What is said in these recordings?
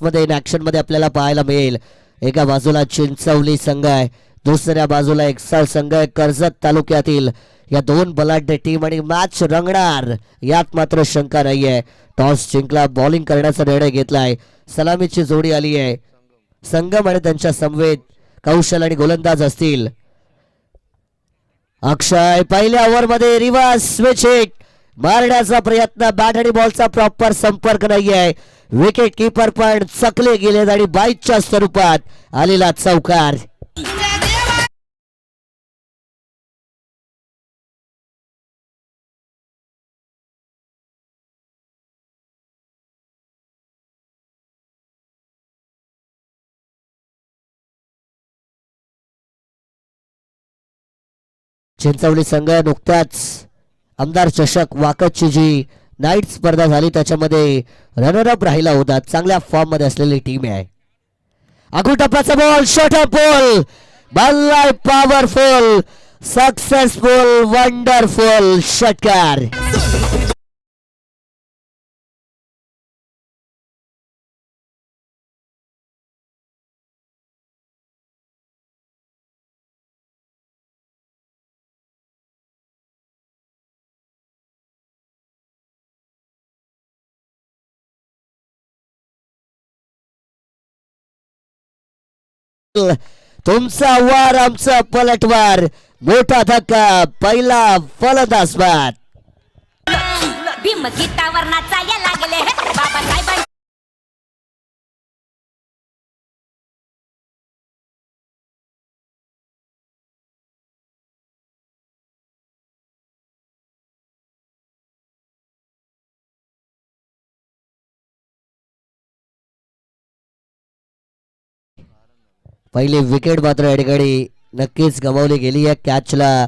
मध्ये in action मध्ये आपल्याला पाहायला मिळेल. एका बाजूला चिंचवली संघ आहे, दुसऱ्या बाजूला एक्साल संघ आहे कर्जत तालुक्यातील. या दोन बलाढ्य टीम आणि मॅच रंगणार यात मात्र शंका नाहीये. टॉस जिंकला, बॉलिंग करण्याचा निर्णय घेतलाय. सलामीची जोडी आली आहे. संगम आणि त्यांच्या समवेत कौशल आणि गोलंदाज असतील. अक्षय पहिल्या ओव्हर मध्ये रिव्हर्स स्विच हिट मारण्याचा प्रयत्न, बॅट आणि बॉलचा प्रॉपर संपर्क नाहीये. विकेट किपर पण चकले गेलेत आणि बाईकच्या स्वरूपात आलेला चौकार. चिंचवली संघ नुकत्याच आमदार चषक वाकदची जी नाईट स्पर्धा झाली त्याच्यामध्ये रनरअप राहिला होता. चांगल्या फॉर्म मध्ये असलेली टीम आहे. अगू टप्प्याचा बॉल, शॉर्ट बॉल, बल्लाय पॉवरफुल, सक्सेसफुल, वंडरफुल षटकार. तुमचा वार आमचा पलटवार, मोठा धक्का, पहिला फलंदाज बाद. भीमगीतावर नाचायला लागले बाबासाहेब. पहिली विकेट मात्र या ठिकाणी नक्कीच गमावली गेली आहे. कॅचला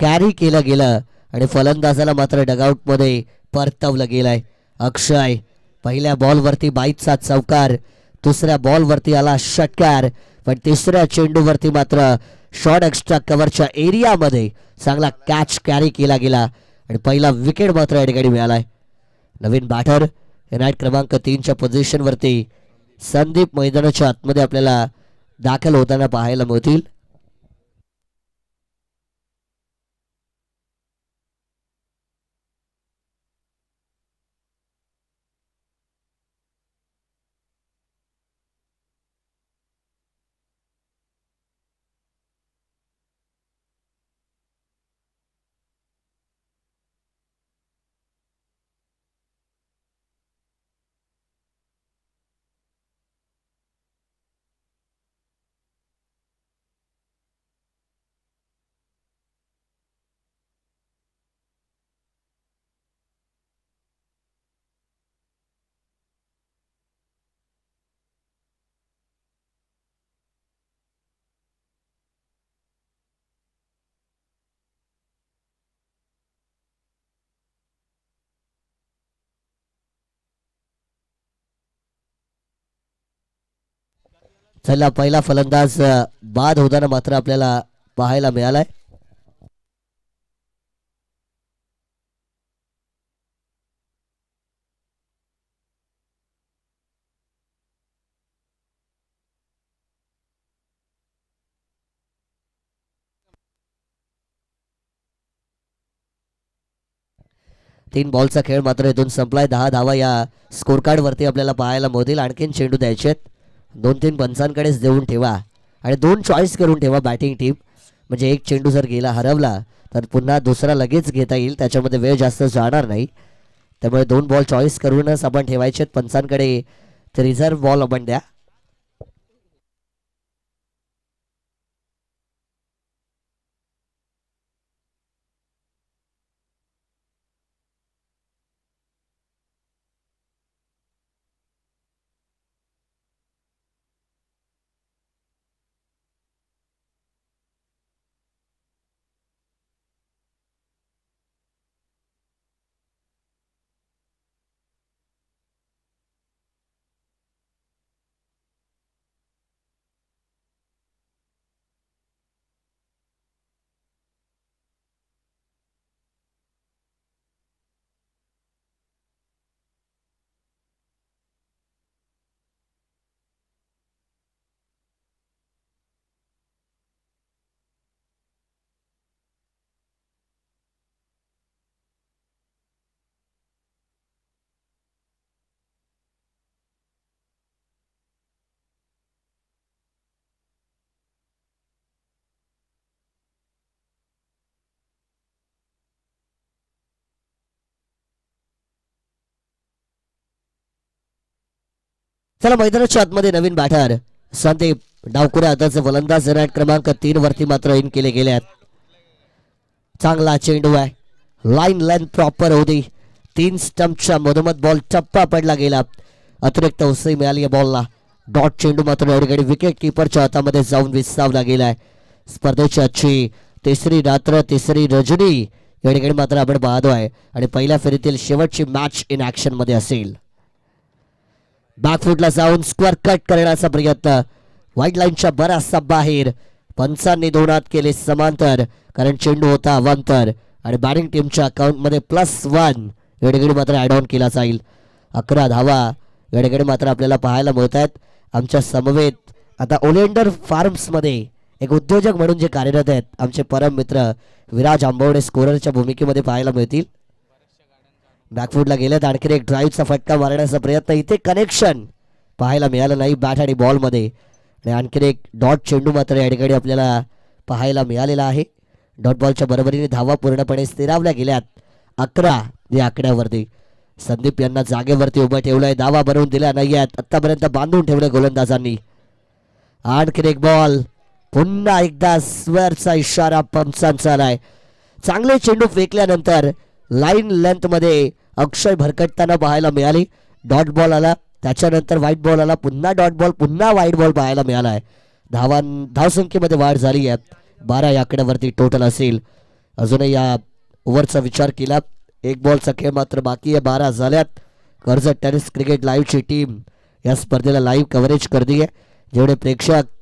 कॅरी केलं गेलं आणि फलंदाजाला मात्र डगआउट मध्ये परतवलं गेलंय. अक्षय पहिल्या बॉलवरती बाईचा चौकार, दुसऱ्या बॉलवरती आला षटकार, पण तिसऱ्या चेंडूवरती मात्र शॉर्ट एक्स्ट्रा कव्हरच्या एरियामध्ये चांगला कॅच कॅरी केला गेला आणि पहिला विकेट मात्र या ठिकाणी मिळालाय. नवीन बॅटर नाईट क्रमांक 3च्या पोझिशनवरती संदीप मैदानाच्या आतमध्ये आपल्याला दाखल होताना पाहायला मिळतील. चला पहिला फलंदाज बाद होताना मात्र आपल्याला पाहायला मिळालाय. तीन बॉलचा खेळ मात्र इथून संपलाय. 10 धावा या स्कोर कार्ड वरती आपल्याला पाहायला मिळतील. आणखीन चेंडू द्यायचे आहेत. 2-3 पंचांकडेच देऊन ठेवा आणि 2 चॉईस करून ठेवा बॅटिंग टीम. म्हणजे एक चेंडू जर गेला हरवला तर पुन्हा दुसरा लगेच घेता येईल, त्याच्यामध्ये वेळ जास्त जाणार नाही. त्यामुळे 2 बॉल चॉईस करूनच आपण ठेवायचे आहेत पंचांकडे. ते रिझर्व्ह बॉल आपण द्या. चला मैदानाच्या आतमध्ये नवीन बॅटर संदीप डावकुऱ्या हाताचे फलंदाज रन क्रमांक 3 वरती मात्र इन केले गेल्यात. चांगला चेंडू आहे, लाईन लेंथ प्रॉपर होती. 3 स्टंपच्या मधोमध बॉल टप्पा पडला गेला. अतिरिक्त उसळी मिळाली या बॉलला. डॉट चेंडू मात्र या ठिकाणी विकेट किपरच्या हातामध्ये जाऊन विसावला गेलाय. स्पर्धेची आजची तिसरी रात्र तिसरी रजनी या ठिकाणी मात्र आपण पाहतोय आणि पहिल्या फेरीतील शेवटची मॅच इन ऍक्शन मध्ये असेल. बॅकफुटला जाऊन स्क्वेअर कट करण्याचा प्रयत्न, व्हाईट लाईनच्या बराचसा बाहेर. पंचांनी 2 हात केले समांतर कारण चेंडू होता अवांतर आणि बॅटिंग टीमच्या अकाउंटमध्ये +1 या ठिकाणी मात्र ॲड ऑन केला जाईल. 11 धावा या ठिकाणी मात्र आपल्याला पाहायला मिळत आहेत. आमच्या समवेत आता ओलेंडर फार्म्समध्ये एक उद्योजक म्हणून जे कार्यरत आहेत आमचे परम मित्र विराज आंबवडे स्कोररच्या भूमिकेमध्ये पाहायला मिळतील. बॅकफुटला गेलेत, आणखी एक ड्राईव्हचा फटका मारण्याचा प्रयत्न, इथे कनेक्शन पाहायला मिळालं नाही बॅट आणि बॉलमध्ये. आणि आणखी एक डॉट चेंडू मात्र या ठिकाणी आपल्याला पाहायला मिळालेला आहे. डॉट बॉलच्या बरोबरीने धावा पूर्णपणे स्थिरावल्या गेल्यात 11 या आकड्यावरती. संदीप यांना जागेवरती उभं ठेवलंय, धावा बनवून दिल्या नाही आहेत आतापर्यंत, बांधून ठेवलंय गोलंदाजांनी. आणखी एक बॉल, पुन्हा एकदा स्वेअरचा इशारा पंचांचा आलाय. चांगले चेंडू फेकल्यानंतर लाईन लेंथ मध्ये अक्षय भरकटताना पाहायला मिळाली. डॉट बॉल आला, त्याच्यानंतर व्हाईट बॉल आला, पुन्हा डॉट बॉल, पुन्हा व्हाईट बॉल पाहायला मिळाला आहे. धावसंख्येमध्ये वाढ झाली आहे, 12 या आकड्यावरती टोटल असेल. अजूनही या ओव्हरचा विचार केला, 1 बॉलचा खेळ मात्र बाकी आहे, 12 झाल्यात. कर्जत टेनिस क्रिकेट लाईव्हची टीम या स्पर्धेला लाईव्ह कव्हरेज करते. जेवढे प्रेक्षक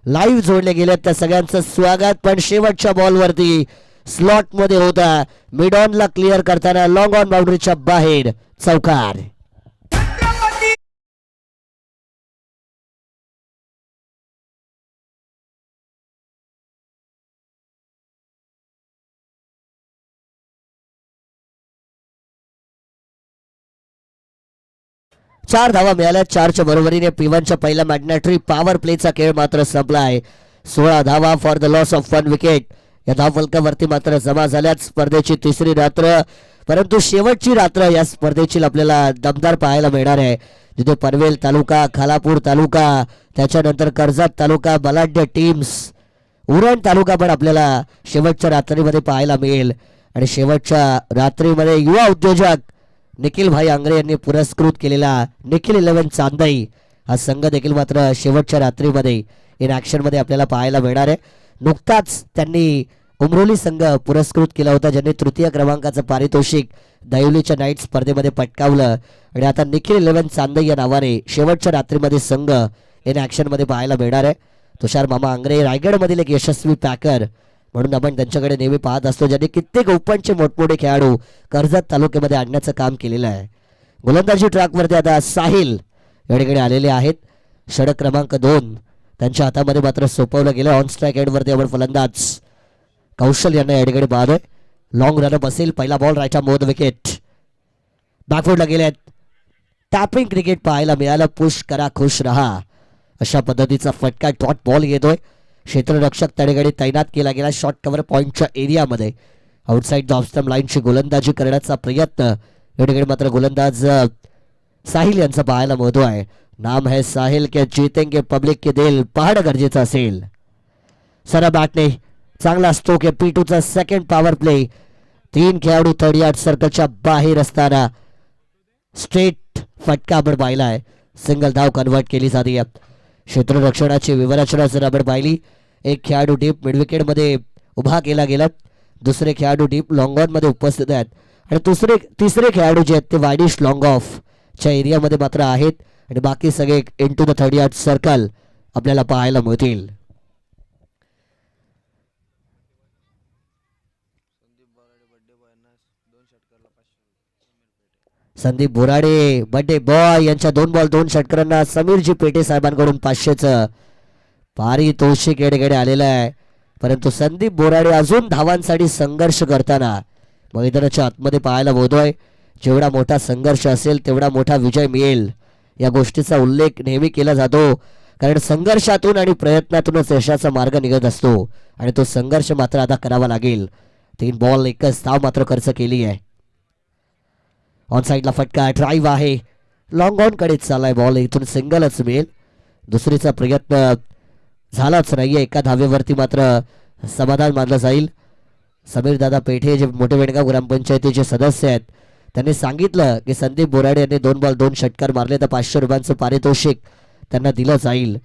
लाईव्ह जोडले गेलेत त्या सगळ्यांचं स्वागत. पण शेवटच्या बॉलवरती स्लॉट मध्ये होता, मिड ऑनला क्लिअर करताना लॉंग ऑन बाउंड्रीच्या बाहेर चौकार. चार धावा मिळाल्या, 4च्या बरोबरीने P1च्या पहिल्या मॅग्नेटरी पॉवर प्लेचा खेळ मात्र संपलाय. 16 धावा for the loss of 1 wicket या धावफलकावरती मात्र जमा झाल्यात. स्पर्धेची तिसरी रात्र, परंतु शेवटची रात्र या स्पर्धेची आपल्याला दमदार पाहायला मिळणार आहे. जिथे पनवेल तालुका, खालापूर तालुका, त्याच्यानंतर कर्जत तालुका, बलाढ्य टीम्स, उरण तालुका पण आपल्याला शेवटच्या रात्रीमध्ये पाहायला मिळेल. आणि शेवटच्या रात्रीमध्ये युवा उद्योजक निखिल भाई आंग्रे यांनी पुरस्कृत केलेला निखिल 11 चांदई हा संघ देखील मात्र शेवटच्या रात्रीमध्ये इन ऍक्शन मध्ये आपल्याला पाहायला मिळणार आहे. नुकताच त्यांनी उमरोली संघ पुरस्कृत केला होता, ज्यांनी तृतीय क्रमांकाचं पारितोषिक दैवलीच्या नाईट स्पर्धेमध्ये पटकावलं. आणि आता निखिल 11 चांदई या नावाने शेवटच्या रात्रीमध्ये संघ इन ऍक्शन मध्ये पाहायला मिळणार आहे. तुषार मामा आंग्रे रायगडमधील एक यशस्वी पॅकर म्हणून आपण त्यांच्याकडे नेहमी पाहत असतो, ज्यांनी कित्येक ओपनचे मोठमोठे खेळाडू कर्जत तालुक्यामध्ये आणण्याचं काम केलेलं आहे. गोलंदाजी ट्रॅकवरती आता साहिल या ठिकाणी आलेले आहेत. षटक क्रमांक 2 त्यांच्या हातामध्ये मात्र सोपवलं गेलं. ऑन स्ट्राईक एंडवरती आपण फलंदाज कौशल यांना या ठिकाणी पाहतोय. लॉंग रनअप असेल, पहिला बॉल राईट मोद विकेट. बॅकवर्डला गेलेत, टॅपिंग क्रिकेट पाहायला मिळालं. पुश करा खुश रहा अशा पद्धतीचा फटका डॉट बॉल येतोय. क्षेत्ररक्षक त्या ठिकाणी तैनात केला गेला. शॉर्ट कव्हर पॉईंटच्या एरियामध्ये आउटसाइड द ऑफ स्टंप लाईनची गोलंदाजी करण्याचा प्रयत्न या ठिकाणी मात्र गोलंदाज साहिल यांचा पाहायला मिळतो आहे. नाम है साहिल के जीतेंगे पब्लिक के दिल पाहणं गरजेचं असेल. सरा बॅटने चांगला स्ट्रोक आहे. P2चा सेकंड पॉवर प्ले. 3 खेळाडू 30 यार्ड सर्कलच्या बाहेर असताना स्ट्रेट फटका आपण पाहिला आहे. सिंगल धाव कन्वर्ट केली जाते. क्षेत्ररक्षणाची विवरचना जर आपण पाहिली, एक खेळाडू डीप मिडविकेट मध्ये उभा केला गेला, दुसरे खेळाडू डीप लॉंग ऑन मध्ये उपस्थित आहेत आणि तिसरे खेळाडू जे आहेत ते वाईडिश लॉंग ऑफ च्या एरियामध्ये मात्र आहेत आणि बाकी सगळे इनटू द 30 यार्ड सर्कल आपल्याला पाहायला मिळतील. संदीप बोराडे बड्डे बॉय यांच्या 2 बॉल 2 षटकारांना समीरजी पेटे साहेबांकडून 500चं पारितोषिक या ठिकाणी आलेलं आहे. परंतु संदीप बोराडे अजून धावांसाठी संघर्ष करताना मैदानाच्या आतमध्ये पाहायला मिळतोय. जेवढा मोठा संघर्ष असेल तेवढा मोठा विजय मिळेल या गोष्टीचा उल्लेख नेहमी केला जातो, कारण संघर्षातून आणि प्रयत्नातूनच यशाचा मार्ग निघत असतो आणि तो संघर्ष मात्र आता करावा लागेल. 3 बॉल 1 धाव मात्र खर्च केली आहे. ऑन साइडला फटका, ड्राईव्ह आहे. लॉंग ऑन कडे चाललाय बॉल, इथून सिंगलच मिळेल. दुसरीचा प्रयत्न झालाच नाहीये. एका धावेवरती मात्र समाधान मानलं जाईल. समीर दादा पेठे जे मोठे वेणगाव ग्रामपंचायतीचे सदस्य आहेत त्यांनी सांगितलं की संदीप बोराडे यांनी 2 बॉल 2 षटकार मारले तर 500 रुपयांचं पारितोषिक त्यांना दिलं जाईल.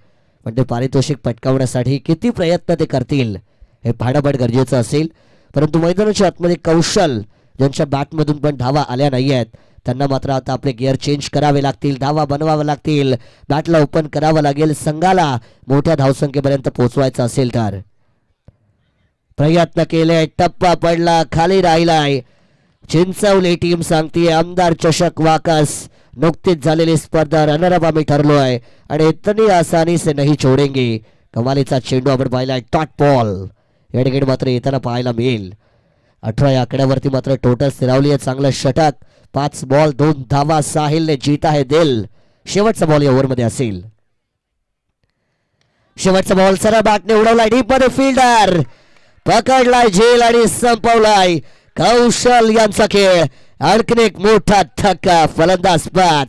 पण ते पारितोषिक पटकावण्यासाठी किती प्रयत्न ते करतील हे पाहणं पण गरजेचं असेल. परंतु मैदानाच्या आतमध्ये कौशल ज्यांच्या बॅटमधून पण धावा आल्या नाही आहेत त्यांना मात्र आता आपले गिअर चेंज करावे लागतील, धावा बनवाव्या लागतील, बॅटला ओपन करावं लागेल. संघाला मोठ्या धावसंख्येपर्यंत पोहोचवायचं असेल तर प्रयत्न केले, टप्पा पडला, खाली राहिलाय. चिंचवली टीम सांगते आमदार चषक वाकस नुकतीच झालेली स्पर्धा रनरअप आम्ही ठरलोय आणि इतनी आसानी से नहीं छोडेंगे. कमालीचा चेंडू आपण पाहिलाय, टॉट बॉल या ठिकाणी मात्र येताना पाहायला मिळेल. 18 या आकड्यावरती मात्र टोटल स्थिरावली आहे. चांगलं षटक, 5 बॉल 2 धावा. साहिलने जीता है दिल. शेवटचा बॉल या ओव्हरमध्ये असेल. शेवटचा बॉल सरळ बॅटने उडवलाय, डीप मध्ये फिल्डर पकडलाय झेल आणि संपवलाय. कौशल यांचा खेळ. आणखीन एक मोठा धक्का, फलंदाज बाद.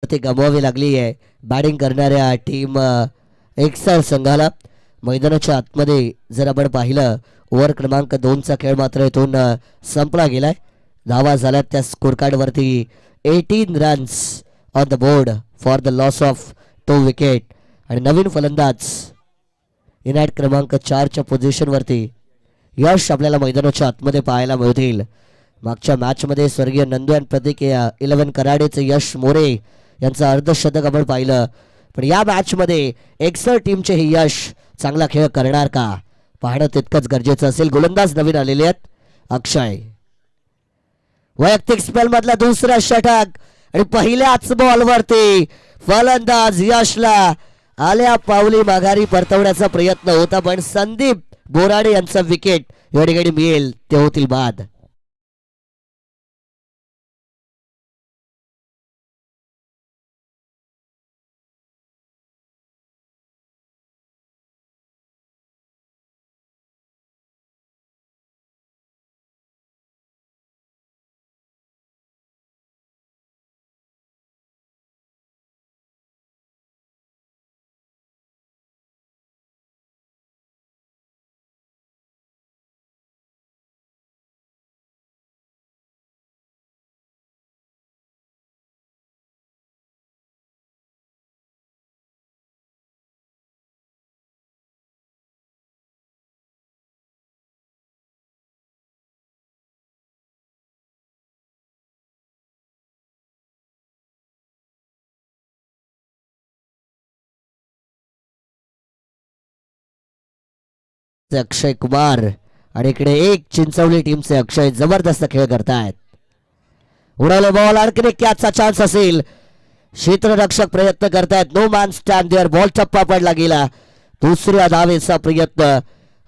ते गमवावी लागली आहे बॅटिंग करणाऱ्या टीम एक्सर संघाला. मैदानाच्या आतमध्ये जर आपण पाहिलं ओव्हर क्रमांक 2चा खेळ मात्र इथून संपला गेलाय. धावा झाल्यात त्या स्कोर कार्डवरती 18 runs on the board for the loss of 2 wicket. आणि नवीन फलंदाज इनॅट क्रमांक 4च्या पोझिशनवरती यश आपल्याला मैदानाच्या आतमध्ये पाहायला मिळतील. मागच्या मॅचमध्ये स्वर्गीय नंदू आणि प्रतीक 11 कराडेचे यश मोरे यांचं अर्धशतक आपण पाहिलं. पण या मॅचमध्ये एक्सर टीमचे हे यश चांगला खेळ करणार का पाहणं तितकंच गरजेचं असेल. गोलंदाज नवीन आलेले आहेत. अक्षय वैयक्तिक स्पेल मधला दुसरा षटक आणि पहिल्याच बॉलवरती फलंदाज यशला आल्या पावली माघारी परतवण्याचा प्रयत्न होता पण संदीप बोराडे यांचा विकेट या ठिकाणी मिळेल ते होतील बाद. अक्षय कुमार आणि इकडे एक चिंचवली टीमचे अक्षय जबरदस्त खेळ करतायत. उडवले बॉल, आणखी एक कॅचचा चान्स असेल. क्षेत्ररक्षक प्रयत्न करतायत. No man stand there. Ball टप्पा पडला गेला. दुसऱ्या धावेचा प्रयत्न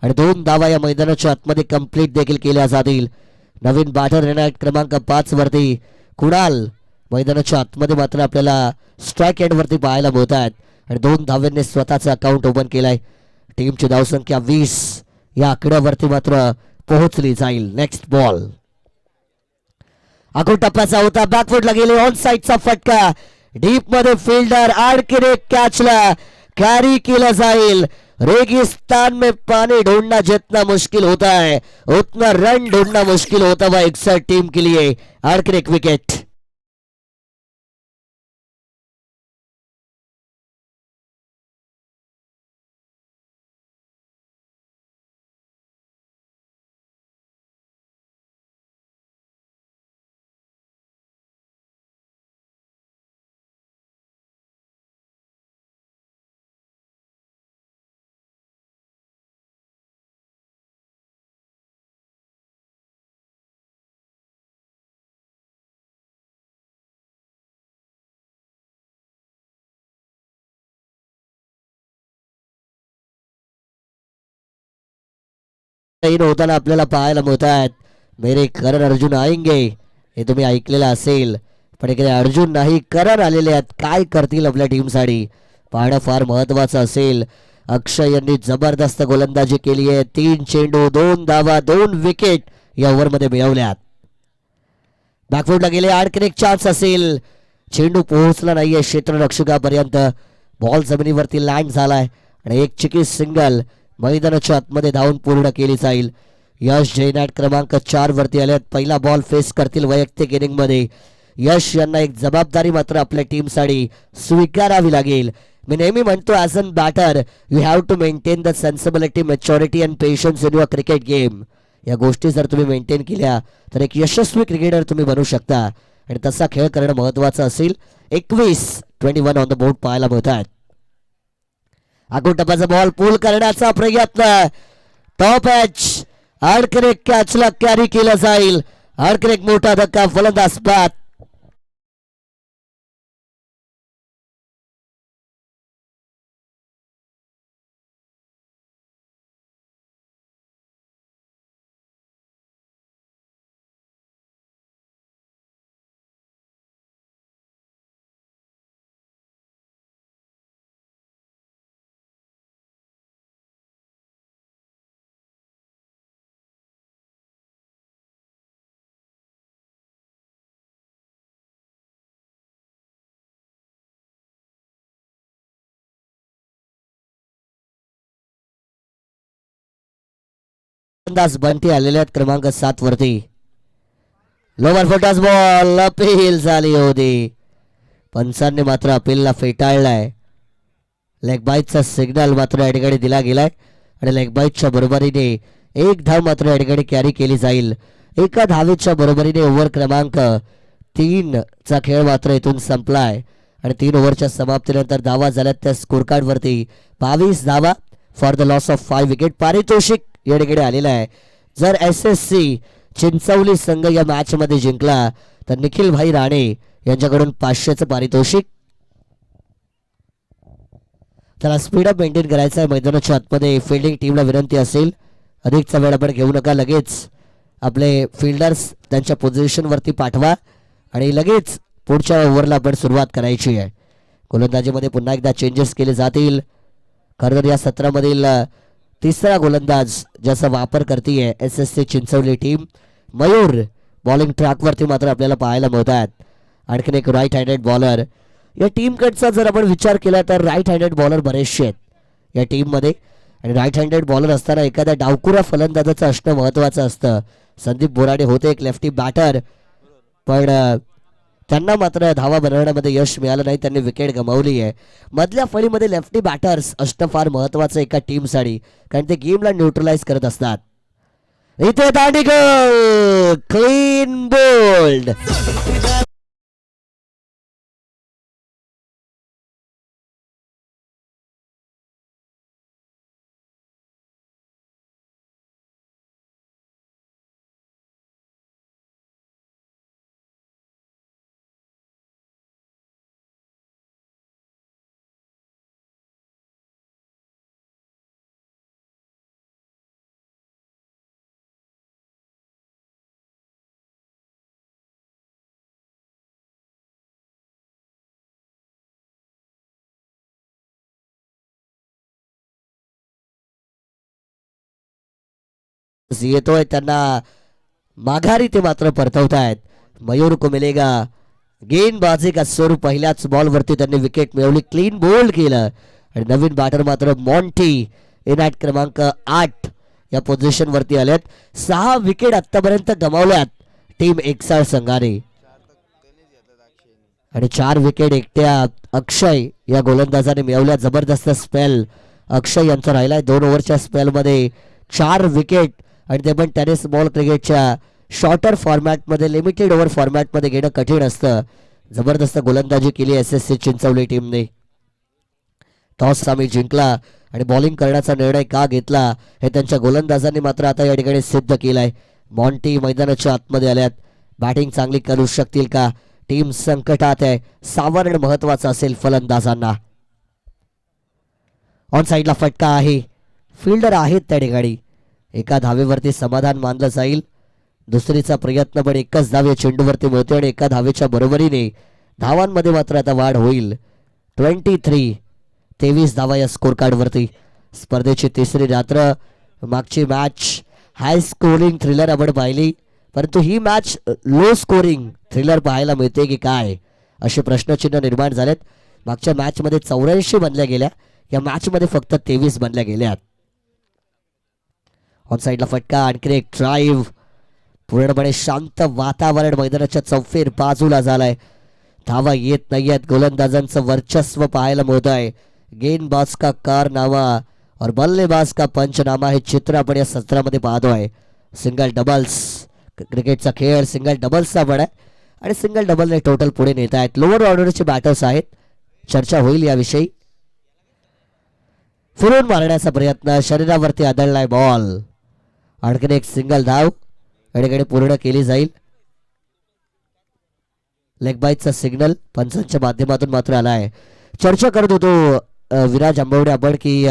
आणि 2 धावा या मैदानाच्या आतमध्ये कंप्लीट देखील केल्या जातील. नवीन बॅटर रेनाईट क्रमांक 5 वरती कुणाल मैदानाच्या आतमध्ये मात्र आपल्याला स्ट्राईक एंड वरती पाहायला मिळत आहेत आणि 2 धाव्यांनी स्वतःचा अकाउंट ओपन केलाय. टीमची धावसंख्या 20 या आकड्यावरती मात्र पोहोचली जाईल. नेक्स्ट बॉल आखून टप्प्याचा होता. बॅकफुटला गेले. ऑन साइडचा फटका. डीप मध्ये फिल्डर आणखीन एक कॅचला कैरी केला जाईल. रेगिस्तान में पानी ढूंढना जितना मुश्किल होता है उतना रन ढूंढना मुश्किल होता हुआ एक्सर टीम के लिए. आणखीन एक विकेट. इन होताना आपल्याला पाहायला मिळत आहेत. मेरे करण अर्जुन आएंगे हे तुम्ही ऐकलेलं असेल, पण इकडे अर्जुन नाही करण आलेले आहेत. काय करतील आपल्या टीमसाठी पाहणं फार महत्वाचं असेल. अक्षय यांनी जबरदस्त गोलंदाजी केली आहे. 3 चेंडू 2 धावा 2 विकेट या ओव्हरमध्ये मिळवल्यात. बॅकफुटला गेले, आणखी एक चान्स असेल. चेंडू पोहोचला नाहीये क्षेत्ररक्षकापर्यंत. बॉल जमिनीवरती लँड झालाय आणि एक चिकी सिंगल मैदानाच्या आतमध्ये धावून पूर्ण केली जाईल. यश जयनाट क्रमांक 4 वरती आले. पहिला बॉल फेस करतील वैयक्तिक इनिंग मध्ये. यश यांना एक जबाबदारी मात्र आपल्या टीमसाठी स्वीकारावी लागेल. मी नेहमी म्हणतो as an batter you have to maintain the sensibility maturity and patience in your cricket game. या गोष्टी जर तुम्ही मेंटेन केल्या तर एक यशस्वी क्रिकेटर तुम्ही बनू शकता आणि तसा खेळ करणं महत्वाचं असेल. 21 ऑन द बोर्ड पाहायला मिळतात. आगो टपाचा बॉल पूल करण्याचा प्रयत्न. टॉप एच आणखीन एक कॅचला कॅरी केला जाईल. आणखीन एक मोठा धक्का फलंदाज बाद. फलंदाज बंटी आलेले आहेत क्रमांक 7 वरती. लोवर फुटास बॉल अपील झाली होती. पंचांनी मात्र अपीलला फेटाळलाय. लेग बाईटचा सिग्नल मात्र या ठिकाणी दिला गेलाय आणि लेग बाईटच्या बरोबरीने एक धाव मात्र या ठिकाणी कॅरी केली जाईल. एका धावेच्या बरोबरीने ओव्हर क्रमांक 3 चा खेळ मात्र इथून संपलाय आणि 3 ओव्हरच्या समाप्तीनंतर धावा झाल्यात त्या स्कोर कार्ड वरती 22 धावा for the loss of 5 wicket. पारितोषिक या ठिकाणी आलेला आहे. जर SSC चिंचवली संघ या मॅच मध्ये जिंकला तर निखिल भाई राणे यांच्याकडून 500चं पारितोषिक. त्याला स्पीडअप मेंटेन करायचं आहे मैदानाच्या आतमध्ये. फिल्डिंग टीमला विनंती असेल अधिकचा वेळ आपण घेऊ नका. लगेच आपले फिल्डर्स त्यांच्या पोझिशनवरती पाठवा आणि लगेच पुढच्या ओव्हरला आपण सुरुवात करायची आहे. गोलंदाजीमध्ये पुन्हा एकदा चेंजेस केले जातील. खरं तर या सत्रामधील तिसरा गोलंदाज ज्याचा वापर करते SSC Chinchavali team. Mayur bowling ट्रॅकवरती मात्र आपल्याला पाहायला मिळतात. आणखीन एक राईट हँडेड बॉलर. या टीमकडचा जर आपण विचार केला तर राईट हँडेड बॉलर बरेचसे आहेत या टीममध्ये आणि राईट हँडेड बॉलर असताना एखाद्या डावकुरा फलंदाजाचं असणं महत्त्वाचं असतं. संदीप बोराडे होते एक लेफ्टी बॅटर, पण त्यांना मात्र धावा बनवण्यामध्ये यश मिळालं नाही. त्यांनी विकेट गमावली आहे. मधल्या फळीमध्ये लेफ्टी बॅटर्स असणं फार महत्त्वाचं एका टीमसाठी, कारण ते गेमला न्यूट्रलाइज करत असतात. इथे दांडिगल क्लीन बोल्ड. येतोय त्यांना माघारी ते मात्र परतवतायत. मयूर को मिलेगा गेंदबाजी का सुर. पहिल्याच बॉलवरती त्यांनी विकेट मिळवली, क्लीन बोल्ड केलं आणि नवीन बॅटर मात्र मॉन्टी इनॅट क्रमांक 8 या पोझिशन वरती आलेत. 6 विकेट आतापर्यंत गमावल्यात टीम एक्साळ संघाने आणि 4 विकेट एकट्या अक्षय या गोलंदाजाने मिळवल्या. जबरदस्त स्पेल अक्षय यांचा राहिलाय. 2 ओव्हरच्या स्पेलमध्ये 4 विकेट आणि ते पण टेनिस बॉल क्रिकेटच्या शॉर्टर फॉर्मॅटमध्ये, लिमिटेड ओव्हर फॉर्मॅटमध्ये घेणं कठीण असतं. जबरदस्त गोलंदाजी केली SSC चिंचवली टीमने. टॉस आम्ही जिंकला आणि बॉलिंग करण्याचा निर्णय का घेतला हे त्यांच्या गोलंदाजांनी मात्र आता या ठिकाणी सिद्ध केलंय. मॉन्टी मैदानाच्या आतमध्ये आल्यात. बॅटिंग चांगली करू शकतील का? टीम संकटात आहे. सावरण महत्वाचं असेल फलंदाजांना. ऑन साईडला फटका आहे. फिल्डर आहेत त्या ठिकाणी. एका धावेवरती समाधान मानलं जाईल. दुसरीचा प्रयत्न पण एकच धाव या चेंडूवरती मिळते आणि एका धावेच्या बरोबरीने धावांमध्ये मात्र आता वाढ होईल. 23 धावा या स्कोर कार्डवरती. स्पर्धेची तिसरी रात्र. मागची मॅच हाय स्कोरिंग थ्रिलर आपण पाहिली, परंतु ही मॅच लो स्कोरिंग थ्रिलर पाहायला मिळते की काय असे प्रश्नचिन्ह निर्माण झालेत. मागच्या मॅचमध्ये 84 बनल्या गेल्या, या मॅचमध्ये फक्त 23 बनल्या गेल्यात. ऑन साईडला फटका, आणखी एक ड्राईव्ह. पूर्णपणे शांत वातावरण मैदानाच्या चौफेर बाजूला झालाय. धावा येत नाहीयेत. गोलंदाजांचं वर्चस्व पाहायला मिळत आहे. गेंदबाज का कारनामा और बल्लेबाज का पंचनामा हे चित्र आपण या सत्रामध्ये पाहतोय. सिंगल डबल्स क्रिकेटचा खेळ सिंगल डबल्सचा पण आहे आणि सिंगल डबलने टोटल पुढे नेत आहेत. लोअर ऑर्डरचे बॅटर्स आहेत. चर्चा होईल याविषयी. फिरून मारण्याचा प्रयत्न, शरीरावरती आदळलाय बॉल. आणखीन एक सिंगल धाव कडे पूर्ण केली जाईल. लेग बाईटचा सिग्नल पंचांच्या माध्यमातून मात्र आला आहे. चर्चा करत होतो विराज आंबवडे आपण की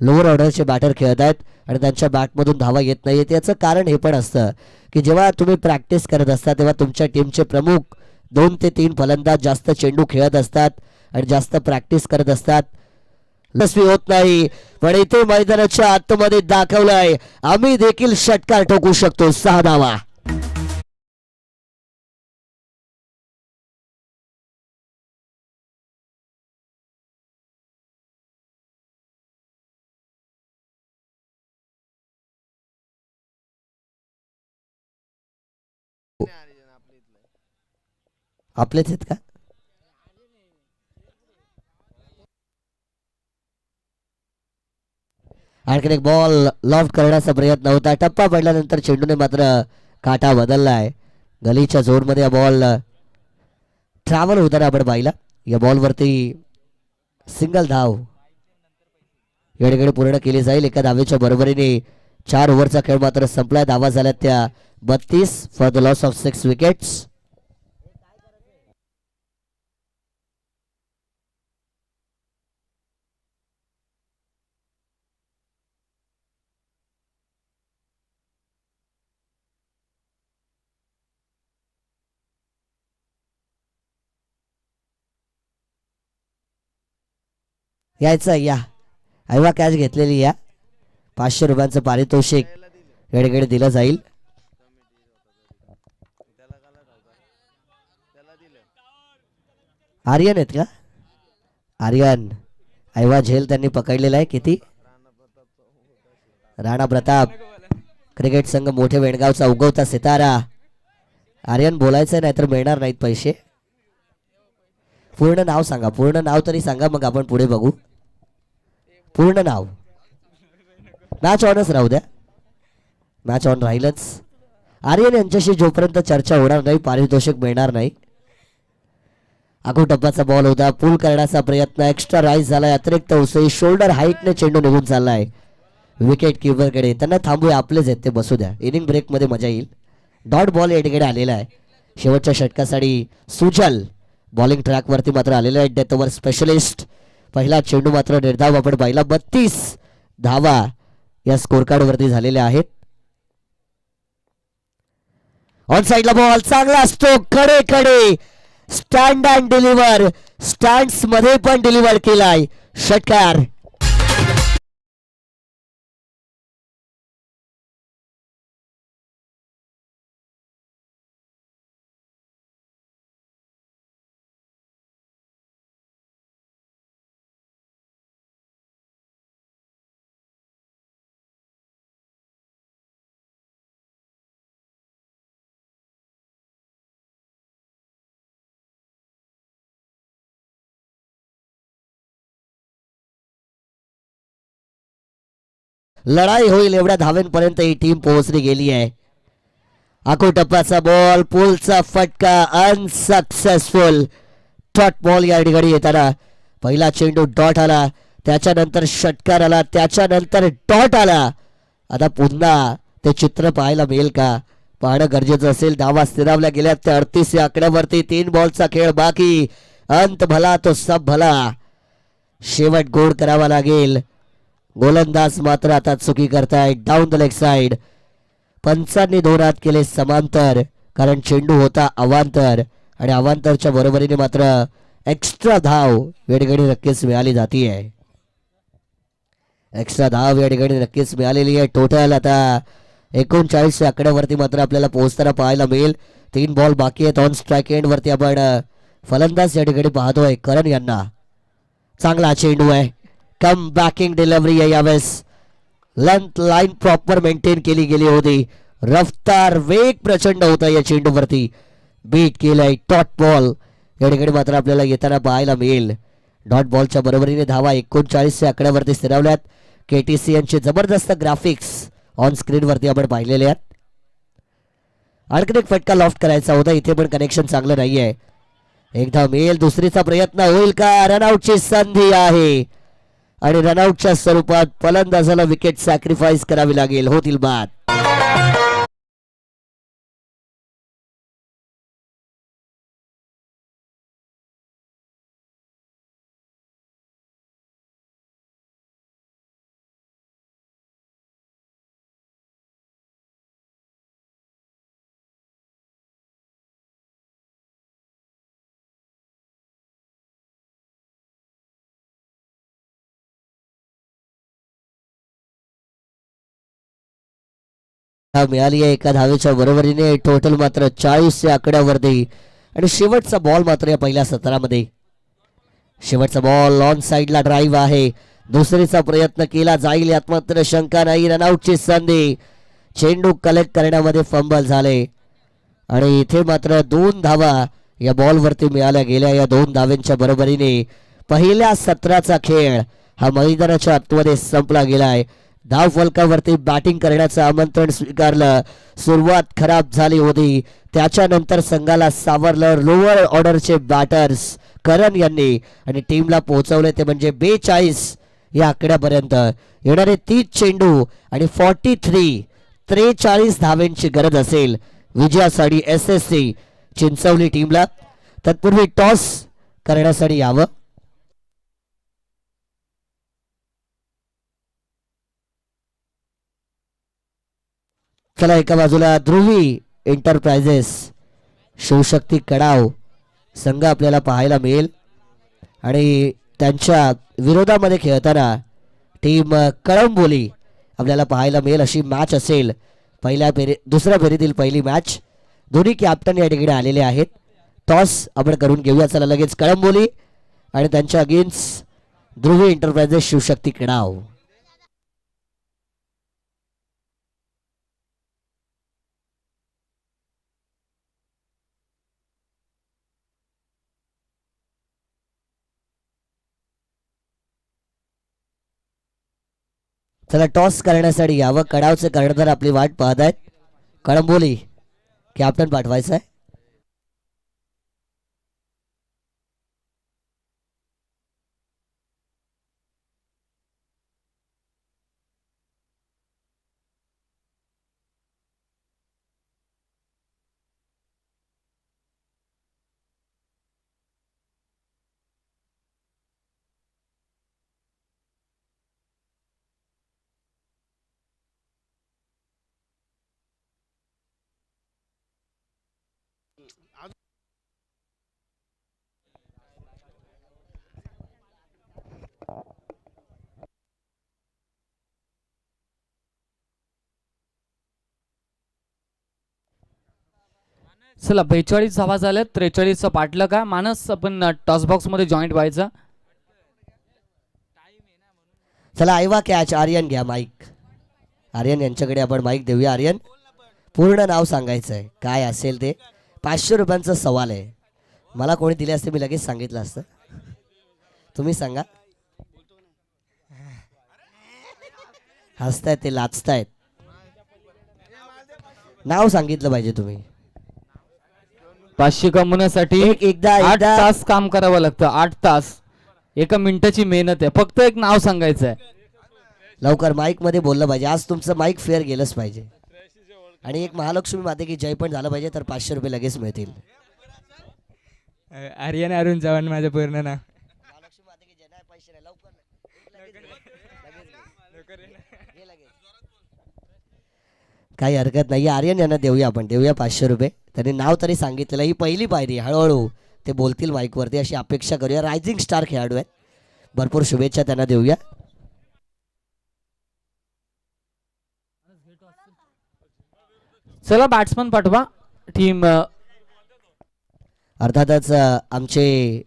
लोअर ऑर्डरचे बॅटर खेळत आहेत आणि त्यांच्या बॅटमधून धावा येत नाही. याचं कारण हे पण असतं की जेव्हा तुम्ही प्रॅक्टिस करत असता तेव्हा तुमच्या टीमचे प्रमुख 2 ते 3 फलंदाज जास्त चेंडू खेळत असतात आणि जास्त प्रॅक्टिस करत असतात. यशस्वी होत नाही, पण इथे मैदानाच्या आतमध्ये दाखवलंय आम्ही देखील षटकार ठोकू शकतो. 6 धावा. आपलेच आहेत का? आणखीन एक बॉल लॉफ्ट करण्याचा प्रयत्न होता. टप्पा पडल्यानंतर चेंडूने मात्र काटा बदललाय. गलीच्या जोरमध्ये हा बॉल ट्रॅव्हल होताना आपण पाहिला. या बॉलवरती सिंगल धाव येडेकडे पूर्ण केली जाईल. एका धावेच्या बरोबरीने 4 ओव्हरचा खेळ मात्र संपलाय. धावा झाल्यात त्या 32 for the loss of 6 wickets. यायचं या ऐवा कॅच घेतलेली या 500 रुपयांचं पारितोषिक वेळेकडे दिलं जाईल. आर्यन आहेत का? आर्यन ऐवा झेल त्यांनी पकडलेला आहे. किती? राणा प्रताप क्रिकेट संघ मोठे वेणगावचा उगवता सितारा. आर्यन बोलायचं नाहीतर मिळणार नाहीत पैसे. पूर्ण नाव सांगा. पूर्ण नाव तरी सांगा, मग आपण पुढे बघू. पूर्ण नाव. मॅच ऑनच राहू द्या. मॅच ऑन राहीलच. आर्यन यांच्याशी जोपर्यंत चर्चा होणार नाही पारितोषिक मिळणार नाही. आखो टप्प्याचा बॉल होता. पूल करण्याचा प्रयत्न, एक्स्ट्रा राईज झालाय. अतिरिक्त उसळी शोल्डर हाईटने चेंडू निघून चाललाय विकेट किपरकडे. त्यांना थांबूया, आपलेच आहेत ते, बसू द्या. इनिंग ब्रेक मध्ये मजा येईल. डॉट बॉल एडकडे आलेला आहे. शेवटच्या षटकासाठी सुजल बॉलिंग ट्रॅक वरती मात्र आलेला आहे. Death over specialist. पहिला चेंडू मात्र निर्धाव आपण पाहिला. 32 धावा या स्कोर कार्ड वरती झालेल्या आहेत. ऑन साइडला बॉल चांगला असतो. कडे कडे स्टँड अँड डिलिव्हर. स्टँड्स मध्ये पण डिलिव्हर केलाय. षटकार. लढाई होईल एवढ्या धावेंपर्यंत ही टीम पोहोचली गेली आहे. आखो टप्प्याचा बॉल, पुलचा फटका, अनसक्सेसफुल. डॉट बॉल या ठिकाणी येताना पहिला चेंडू डॉट आला, त्याच्यानंतर षटकार आला, त्याच्यानंतर डॉट आला. आता पुन्हा ते चित्र पाहायला मिळेल का पाहणं गरजेचं असेल. धावा स्थिरावल्या गेल्या त्या 38 या आकड्यावरती. 3 बॉलचा खेळ बाकी. अंत भला तो सब भला. शेवट गोड करावा लागेल. गोलंदाज मात्र आता चुकी करतायत डाऊन द लेग साइड. पंचांनी 2 हात केले समांतर कारण चेंडू होता अवांतर आणि अवांतरच्या बरोबरीने मात्र एक्स्ट्रा धाव या ठिकाणी नक्कीच मिळाली जातीये. एक्स्ट्रा धाव या ठिकाणी नक्कीच मिळालेली आहे. टोटल आता 39 आकड्यावरती मात्र आपल्याला पोहोचताना पाहायला मिळेल. 3 बॉल बाकी आहेत. ऑन स्ट्राईक एंड वरती आपण फलंदाज या ठिकाणी पाहतोय करण यांना. चांगला चेंडू आहे. कम बॅकिंग डिलिव्हरी आहे यावेळेस. लेंथ लाईन प्रॉपर मेंटेन केली गेली होती. रफ्तार वेग प्रचंड होता या चेंडूवरती. बीट केलंय डॉट बॉल या ठिकाणी मात्र आपल्याला येताना पाहायला मिळेल. डॉट बॉलच्या बरोबरीने धावा 39 आकड्यावरती स्थिरावल्यात. केटीसी यांचे जबरदस्त ग्राफिक्स ऑन स्क्रीन वरती आपण पाहिलेले आहेत. आणखीन एक फटका लॉफ्ट करायचा होता. इथे पण कनेक्शन चांगलं नाहीये. एकदा मिळेल दुसरीचा प्रयत्न होईल का. रनआउटची संधी आहे आणि रनआउटच्या स्वरूपात फलंदाजाला विकेट सॅक्रिफाईस करावी लागेल. होतील बाद. मिळाली आहे एका धावेच्या बरोबरीने. टोटल मात्र 40 आकड्यावरती आणि शेवटचा बॉल मात्र या पहिल्या सत्रामध्ये. शेवटचा बॉल ऑन साइडला ड्राईव्ह आहे. दुसरीचा प्रयत्न केला जाईल यात मात्र शंका नाही. रनआउटची संधी. चेंडू कलेक्ट करण्यामध्ये फंबल झाले आणि इथे मात्र 2 धावा या बॉलवरती मिळाल्या गेल्या. या 2 धावांच्या बरोबरीने पहिल्या सत्राचा खेळ हा मैदानाच्या आतमध्ये संपला गेलाय. धाव फलकावरती बॅटिंग करण्याचं आमंत्रण स्वीकारलं. सुरुवात खराब झाली होती. त्याच्यानंतर संघाला सावरलं लोअर ऑर्डरचे बॅटर्स करण यांनी आणि टीमला पोहोचवले ते म्हणजे 42 या आकड्यापर्यंत. येणारे 30 चेंडू आणि 43 धावांची गरज असेल विजयासाठी SSC चिंचवली टीमला. तत्पूर्वी टॉस करण्यासाठी यावं. चला एका बाजूला ध्रुवी एंटरप्राइजेस शिवशक्ती कडाव संघ आपल्याला पाहायला मिळेल आणि त्यांच्या विरोधामध्ये खेळताना टीम कळंबोली आपल्याला पाहायला मिळेल. अशी मॅच असेल दुसऱ्या फेरीतील पहिली मॅच. दोन्ही कॅप्टन या ठिकाणी आलेले आहेत. टॉस आपण करून घेऊया. चला लगेच कळंबोली आणि त्यांच्या अगेन्स्ट ध्रुवी एंटरप्राइजेस शिवशक्ती कडाव. चला टॉस करण्यासाठी यावं. कडावचे कर्णधार आपली वाट पाहत आहेत. कळंबोली कॅप्टन पाठवायचा आहे. चला 42 धावा झाल्यात. 43चा पाटलं का मानस आपण टॉस बॉक्स मध्ये जॉईंट व्हायचा. चला आयवा कॅच. आर्यन घ्या माईक. आर्यन यांच्याकडे आपण माईक देऊया. आर्यन पूर्ण नाव सांगायचं आहे काय असेल ते. 500 रुपयांचा सवाल आहे. मला कोणी दिले असते मी लगेच सांगितलं असतं. तुम्ही सांगा. हसतायत ते लाचतायत. नाव सांगितलं पाहिजे तुम्ही. 500 कमवण्यासाठी एकदा 8 तास काम करावं लागतं. 8 तास. एका मिनिटाची मेहनत आहे. फक्त एक नाव सांगायचं आहे. लवकर माईक मध्ये बोललं पाहिजे. आज तुमचं माईक फेअर गेलंच पाहिजे आणि एक महालक्ष्मी माते की जय पण झालं पाहिजे तर 500 रुपये लगेच मिळतील. आर्यन अरुण चव्हाण माझं पूर्ण नाव. काही हरकत नाही. आर्यन यांना देऊया, आपण देऊया 500 रुपये. त्यांनी नाव तरी सांगितलेलं, ही पहिली पायरी, हळूहळू ते बोलतील माईकवरती अशी अपेक्षा करूया. रायझिंग स्टार खेळाडू आहेत, भरपूर शुभेच्छा त्यांना देऊया. चला बॅट्समन पाठवा टीम. अर्थातच आमचे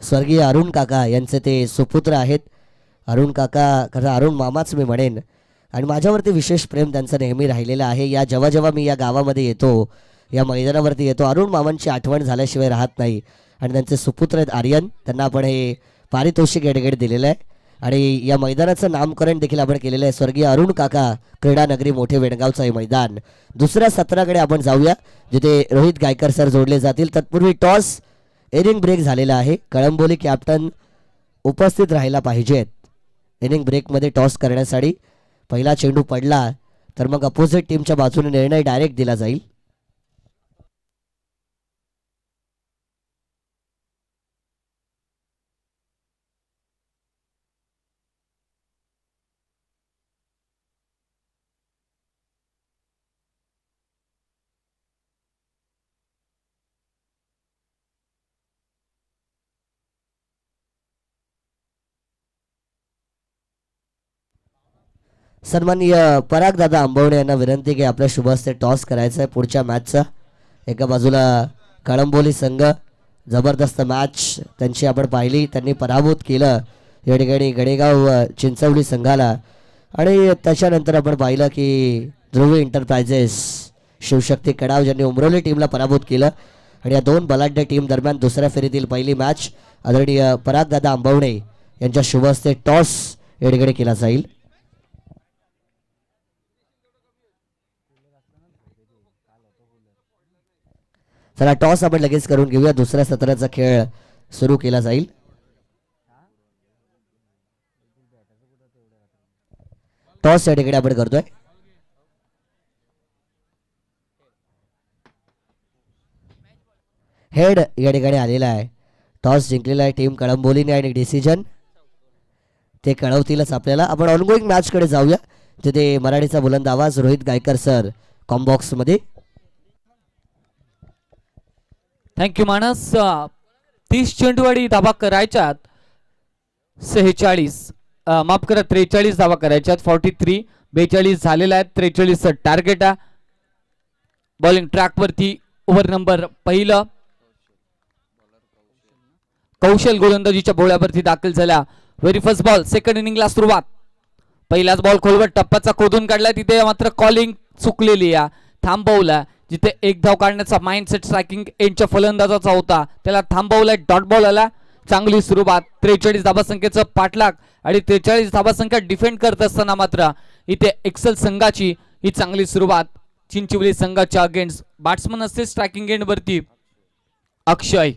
स्वर्गीय अरुण काका यांचे ते सुपुत्र आहेत. अरुण काका, खरं अरुण मामाच मी म्हणेन, आणि माझ्यावरती विशेष प्रेम त्यांचं नेहमी राहिलेलं आहे. या जेव्हा जेव्हा मी या गावामध्ये येतो, या मैदानावरती येतो, अरुण मामांची आठवण झाल्याशिवाय राहत नाही. आणि त्यांचे सुपुत्र आहेत आर्यन, त्यांना आपण हे पारितोषिक एडगेड दिलेलं आहे. आणि या मैदानाचं नामकरण देखील आपण केलेलं आहे. स्वर्गीय अरुण काका क्रीडा नगरी मोठे वेणगावचं हे मैदान. दुसऱ्या सत्राकडे आपण जाऊया, जिथे रोहित गायकर सर जोडले जातील. तत्पूर्वी टॉस इनिंग ब्रेक झालेला आहे. कळंबोली कॅप्टन उपस्थित राहायला पाहिजेत इनिंग ब्रेकमध्ये टॉस करण्यासाठी. पहिला चेंडू पडला तर मग अपोजिट टीमच्या बाजूने निर्णय डायरेक्ट दिला जाईल. सन्माननीय परागदादा आंबवणे यांना विनंती की आपल्या शुभ हस्ते टॉस करायचा आहे पुढच्या मॅचचा. एका बाजूला कळंबोली संघ, जबरदस्त मॅच त्यांची आपण पाहिली, त्यांनी पराभूत केलं या ठिकाणी गणेगाव चिंचवली संघाला. आणि त्याच्यानंतर आपण पाहिलं की ध्रुवी एंटरप्राइजेस, शिवशक्ती कडाव ज्यांनी उमरोली टीमला पराभूत केलं. आणि या दोन बलाढ्य टीम दरम्यान दुसऱ्या फेरीतील पहिली मॅच आदरणीय परागदादा आंबवणे यांच्या शुभ हस्ते टॉस या ठिकाणी केला जाईल. चला टॉस आपण लगेच करून घेऊया. दुसऱ्या सत्राचा खेळ सुरू केला जाईल. टॉस या ठिकाणी आपण करतोय. हेड या ठिकाणी आलेला आहे. टॉस जिंकलेला आहे टीम कळंबोलीने आणि डिसिजन ते कळवतीलच आपल्याला. आपण ऑनगोईंग मॅच कडे जाऊया, तिथे मराठीचा बुलंद आवाज रोहित गायकर सर कॉम्बॉक्स मध्ये. थँक्यू मानस. 30 चेंडूवाडी धाबा करायच्यात. 46 माफ करा 43 धाबा करायच्यात. 43 42 झालेला आहे. 43 टार्गेट आहे. बॉलिंग ट्रॅक वरती ओव्हर नंबर पहिलं कौशल गोलंदाजीच्या बोळ्यावरती दाखल झाला. व्हेरी फर्स्ट बॉल सेकंड इनिंगला सुरुवात. पहिलाच बॉल खोलवर टप्प्याचा खोदून काढला, तिथे मात्र कॉलिंग चुकलेली आहे, थांबवला. जिथे एक धाव काढण्याचा माइंडसेट स्ट्रायकिंग एंडच्या फलंदाजाचा होता त्याला थांबवलाय. डॉट बॉल आला. चांगली सुरुवात. 43 धाबासंख्येचं पाठलाग आणि 43 धाबासंख्या डिफेंड करत असताना मात्र इथे एक्सेल संघाची ही चांगली सुरुवात. चिंचवली संघाच्या अगेन्स्ट बॅट्समन असते स्ट्रायकिंग एंड वरती अक्षय.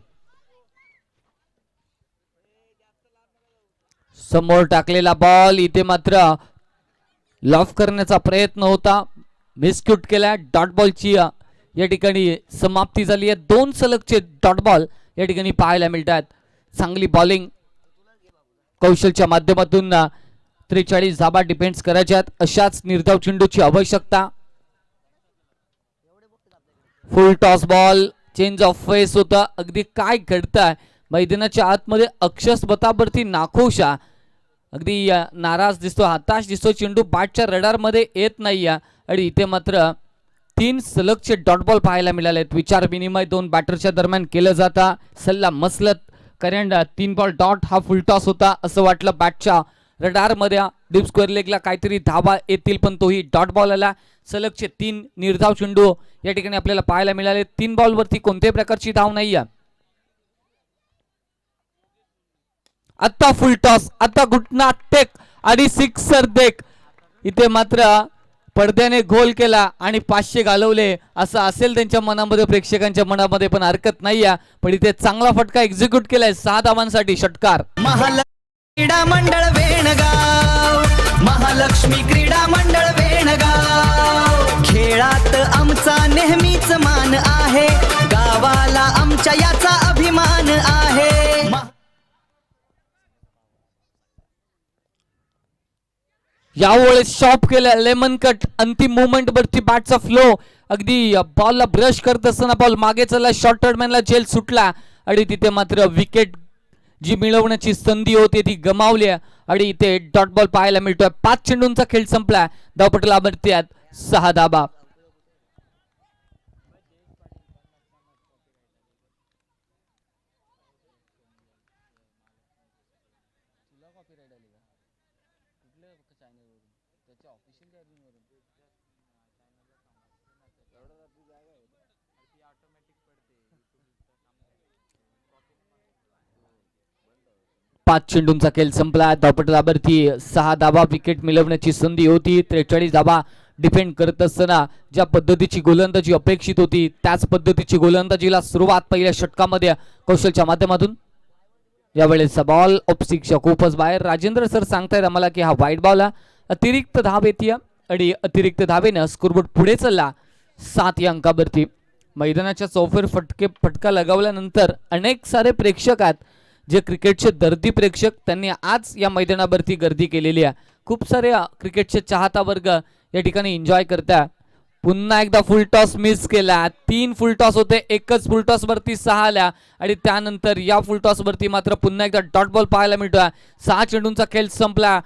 समोर टाकलेला बॉल इथे मात्र लॉफ करण्याचा प्रयत्न होता, मिसक्यूट केला. डॉट बॉलची या ठिकाणी समाप्ती झाली आहे. 2 सलगचे डॉट बॉल या ठिकाणी पाहायला मिळतात. चांगली बॉलिंग कौशलच्या माध्यमातून 43 धाबा डिफेन्स करायच्यात. अशाच निर्धाव चेंडूची आवश्यकता. फुल toss ball change of face होता. अगदी काय घडतंय मैदानाच्या आतमध्ये अक्षस बतावरती नाखुशा, अगदी नाराज दिसतो, हताश दिसतो. चेंडू बॅटच्या रडार मध्ये येत नाही आणि इथे मात्र 3 सलगचे डॉट बॉल पाहायला मिळाले. विचार विनिमय 2 बॅटरच्या दरम्यान केलं जाता. सल्ला मसलत कारण 3 बॉल डॉट हा फुल टॉस होता असं वाटलं बॅटच्या रडार मध्ये. डीप स्क्वेअर लेगला काहीतरी धावा येतील पण तोही डॉट बॉल आला. सलगचे 3 निर्धाव चेंडू या ठिकाणी आपल्याला पाहायला मिळाले. 3 बॉल वरती कोणत्याही प्रकारची धाव नाही. आता फुल टॉस, आता घुटना टेक आणि सिक्सर देख. इथे मात्र पडद्याने गोल केला आणि 500 घालवले असं असेल त्यांच्या मनामध्ये, प्रेक्षकांच्या मनामध्ये, पण हरकत नाही. पण इथे चांगला फटका एक्झिक्यूट केलाय 6 धावांसाठी. षटकार. क्रीडा मंडळ वेणगाव, महालक्ष्मी क्रीडा मंडळ वेणगाव. खेळात आमचा नेहमीच मान आहे, गावाला आमच्या याचा अभिमान आहे. यावेळेस शॉप केलं लेमन कट अंतिम मुवमेंट वरती बॅटचा फ्लो अगदी बॉलला ब्रश करत असताना बॉल मागे चालला शॉर्ट टर्मॅनला झेल सुटला आणि तिथे मात्र विकेट जी मिळवण्याची संधी होती ती गमावली आणि इथे डॉट बॉल पाहायला मिळतोय. 5 चेंडूंचा खेळ संपला. धावपटलावरती 6 धाबा. पाच चेंडूंचा खेळ संपला. धावपटलावरती 6 धाबा. विकेट मिळवण्याची संधी होती. 43 धाबा डिफेंड करत असताना ज्या पद्धतीची गोलंदाजी अपेक्षित होती त्याच पद्धतीची गोलंदाजीला सुरुवात पहिल्या षटकामध्ये कौशलच्या माध्यमातून. यावेळेस बॉल ऑफ सिक्स खूपच बाहेर. राजेंद्र सर सांगतायत आम्हाला की हा वाईट बॉल अतिरिक्त धाव येते आणि अतिरिक्त धावेनं स्कोरबोर्ड पुढे चालला 7 या अंकावरती. मैदानाच्या चौफेर फटका लगावल्यानंतर अनेक सारे प्रेक्षक आहेत जे क्रिकेटचे दर्दी प्रेक्षक त्यांनी आज या मैदानावरती गर्दी केलेली आहे. खूप सारे क्रिकेटचे चाहता वर्ग या ठिकाणी एन्जॉय करतात. पुन्हा एकदा फुल टॉस मिस केला. 3 फुल टॉस होते. एकच फुल टॉस वरती 6 आल्या आणि त्यानंतर या फुल टॉस वरती मात्र पुन्हा एकदा डॉट बॉल पाहायला मिळतोय. 6 चेंडूंचा खेळ संपला.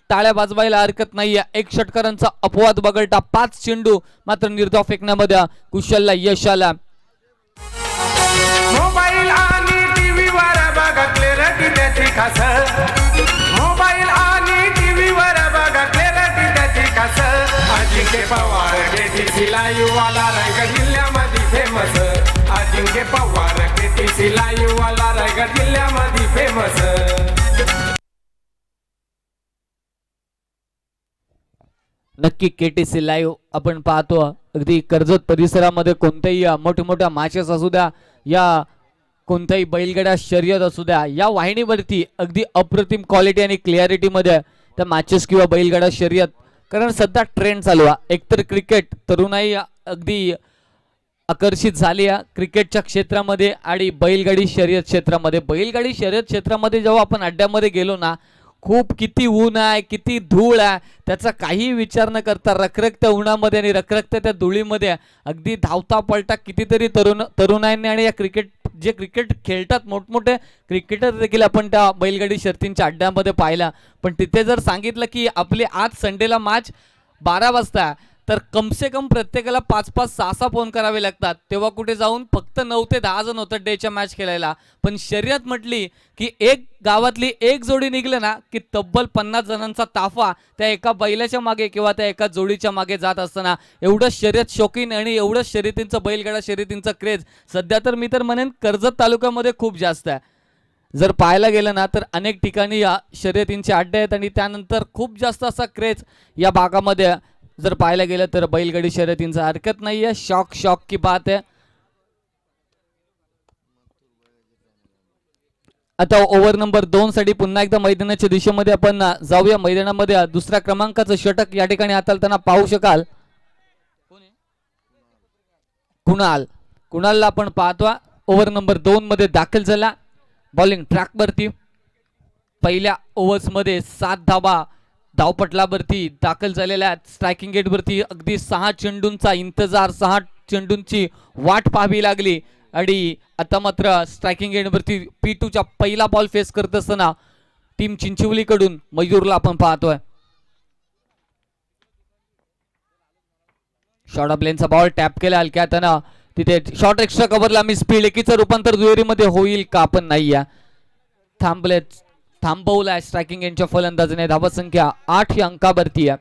टाळ्या वाजवायला हरकत नाहीये. 1 षटकारांचा अपवाद वगळता 5 चेंडू मात्र निर्धाव फेकण्यामध्ये कुशलला यश आला. मोबाईल आणि टीव्हीवर बघा क्लॅरिटी त्याची खास. मोबाईल आणि टीव्हीवर बघा क्लॅरिटी त्याची खास. अजिंक्य पवार केटीसी लाईव्ह वाला रायगड जिल्ह्यामध्ये फेमस. अजिंक्य पवार केटीसी लाईव्ह वाला रायगड जिल्ह्यामध्ये फेमस. नक्की केटीसी लाईव्ह आपण पाहतो. अगदी कर्जत परिसरामध्ये कोणत्याही मोठ्या मॅचेस असू द्या या कोणत्याही बैलगाडा शर्यत असू द्या या वाहिनीवरती अगदी अप्रतिम क्वालिटी आणि क्लिअरिटी मध्ये त्या मॅचेस किंवा बैलगाडा शर्यत. कारण सध्या ट्रेंड चालू आहे. एकतर क्रिकेट तरुणाई अगदी आकर्षित झाली आहे क्रिकेटच्या क्षेत्रामध्ये आणि बैलगाडी शर्यत क्षेत्रामध्ये. बैलगाडी शर्यत क्षेत्रामध्ये जेव्हा आपण अड्ड्यामध्ये गेलो ना खूप किती ऊन आहे किती धूळ आहे त्याचा काही विचार न करता रखरखत्या उन्हामध्ये आणि रखरखत्या त्या धुळीमध्ये अगदी धावता पळता कितीतरी तरुणांनी आणि या क्रिकेट खेळतात मोठमोठे क्रिकेटर देखील आपण त्या बैलगाडी शर्यतींच्या अड्ड्यामध्ये पाहिला. पण तिथे जर सांगितलं की आपली आज संडेला मॅच 12 वाजता तर कमसे कम प्रत्येकाला 5-5, 6-6 फोन करावे लागतात. तेव्हा कुठे जाऊन फक्त 9 ते 10 जण होतात डेच्या मॅच खेळायला. पण शर्यत म्हटली की एक गावातली एक जोडी निघलं ना की तब्बल 50 जणांचा ताफा त्या एका बैलाच्या मागे किंवा त्या एका जोडीच्या मागे जात असताना एवढं शर्यत शौकीन आणि एवढं शर्यतींचं बैलगाडा शर्यतींचं क्रेज सध्या तर मी तर म्हणेन कर्जत तालुक्यामध्ये खूप जास्त आहे. जर पाहायला गेलं ना तर अनेक ठिकाणी या शर्यतींचे अड्डे आहेत आणि त्यानंतर खूप जास्त असा क्रेज या भागामध्ये जर पाहायला गेलं तर बैलगाडी शर्यतींचा हरकत नाहीये. शौक की बात है. आता ओव्हर नंबर 2 साठी पुन्हा एकदा मैदानाच्या दिशेमध्ये आपण जाऊया. मैदानामध्ये दुसऱ्या क्रमांकाचं षटक या ठिकाणी हाताळताना पाहू शकाल. कुणालला आपण पाहतो ओव्हर नंबर 2 मध्ये दाखल झाला. बॉलिंग ट्रॅक वरती पहिल्या ओव्हर्स मध्ये 7 धावा धावपटलावरती दाखल झालेल्या. स्ट्रायकिंग गेट वरती अगदी 6 चेंडूंचा इंतजार 6 चेंडूंची वाट पाहावी लागली आणि आता मात्र स्ट्रायकिंग गेट वरती P2चा पहिला बॉल फेस करत असताना टीम चिंचवली कडून मयूरला आपण पाहतोय. शॉर्ट प्लेनचा बॉल टॅप केला हलक्या हातानं. तिथे शॉर्ट एक्स्ट्रा कव्हरला मिस फील्ड. एकीचं रूपांतर दुहेरीमध्ये होईल का आपण नाही थांबवलाय स्ट्रायकिंग यांच्या फलंदाजाने. धावा संख्या 8 या अंकावरती आहे.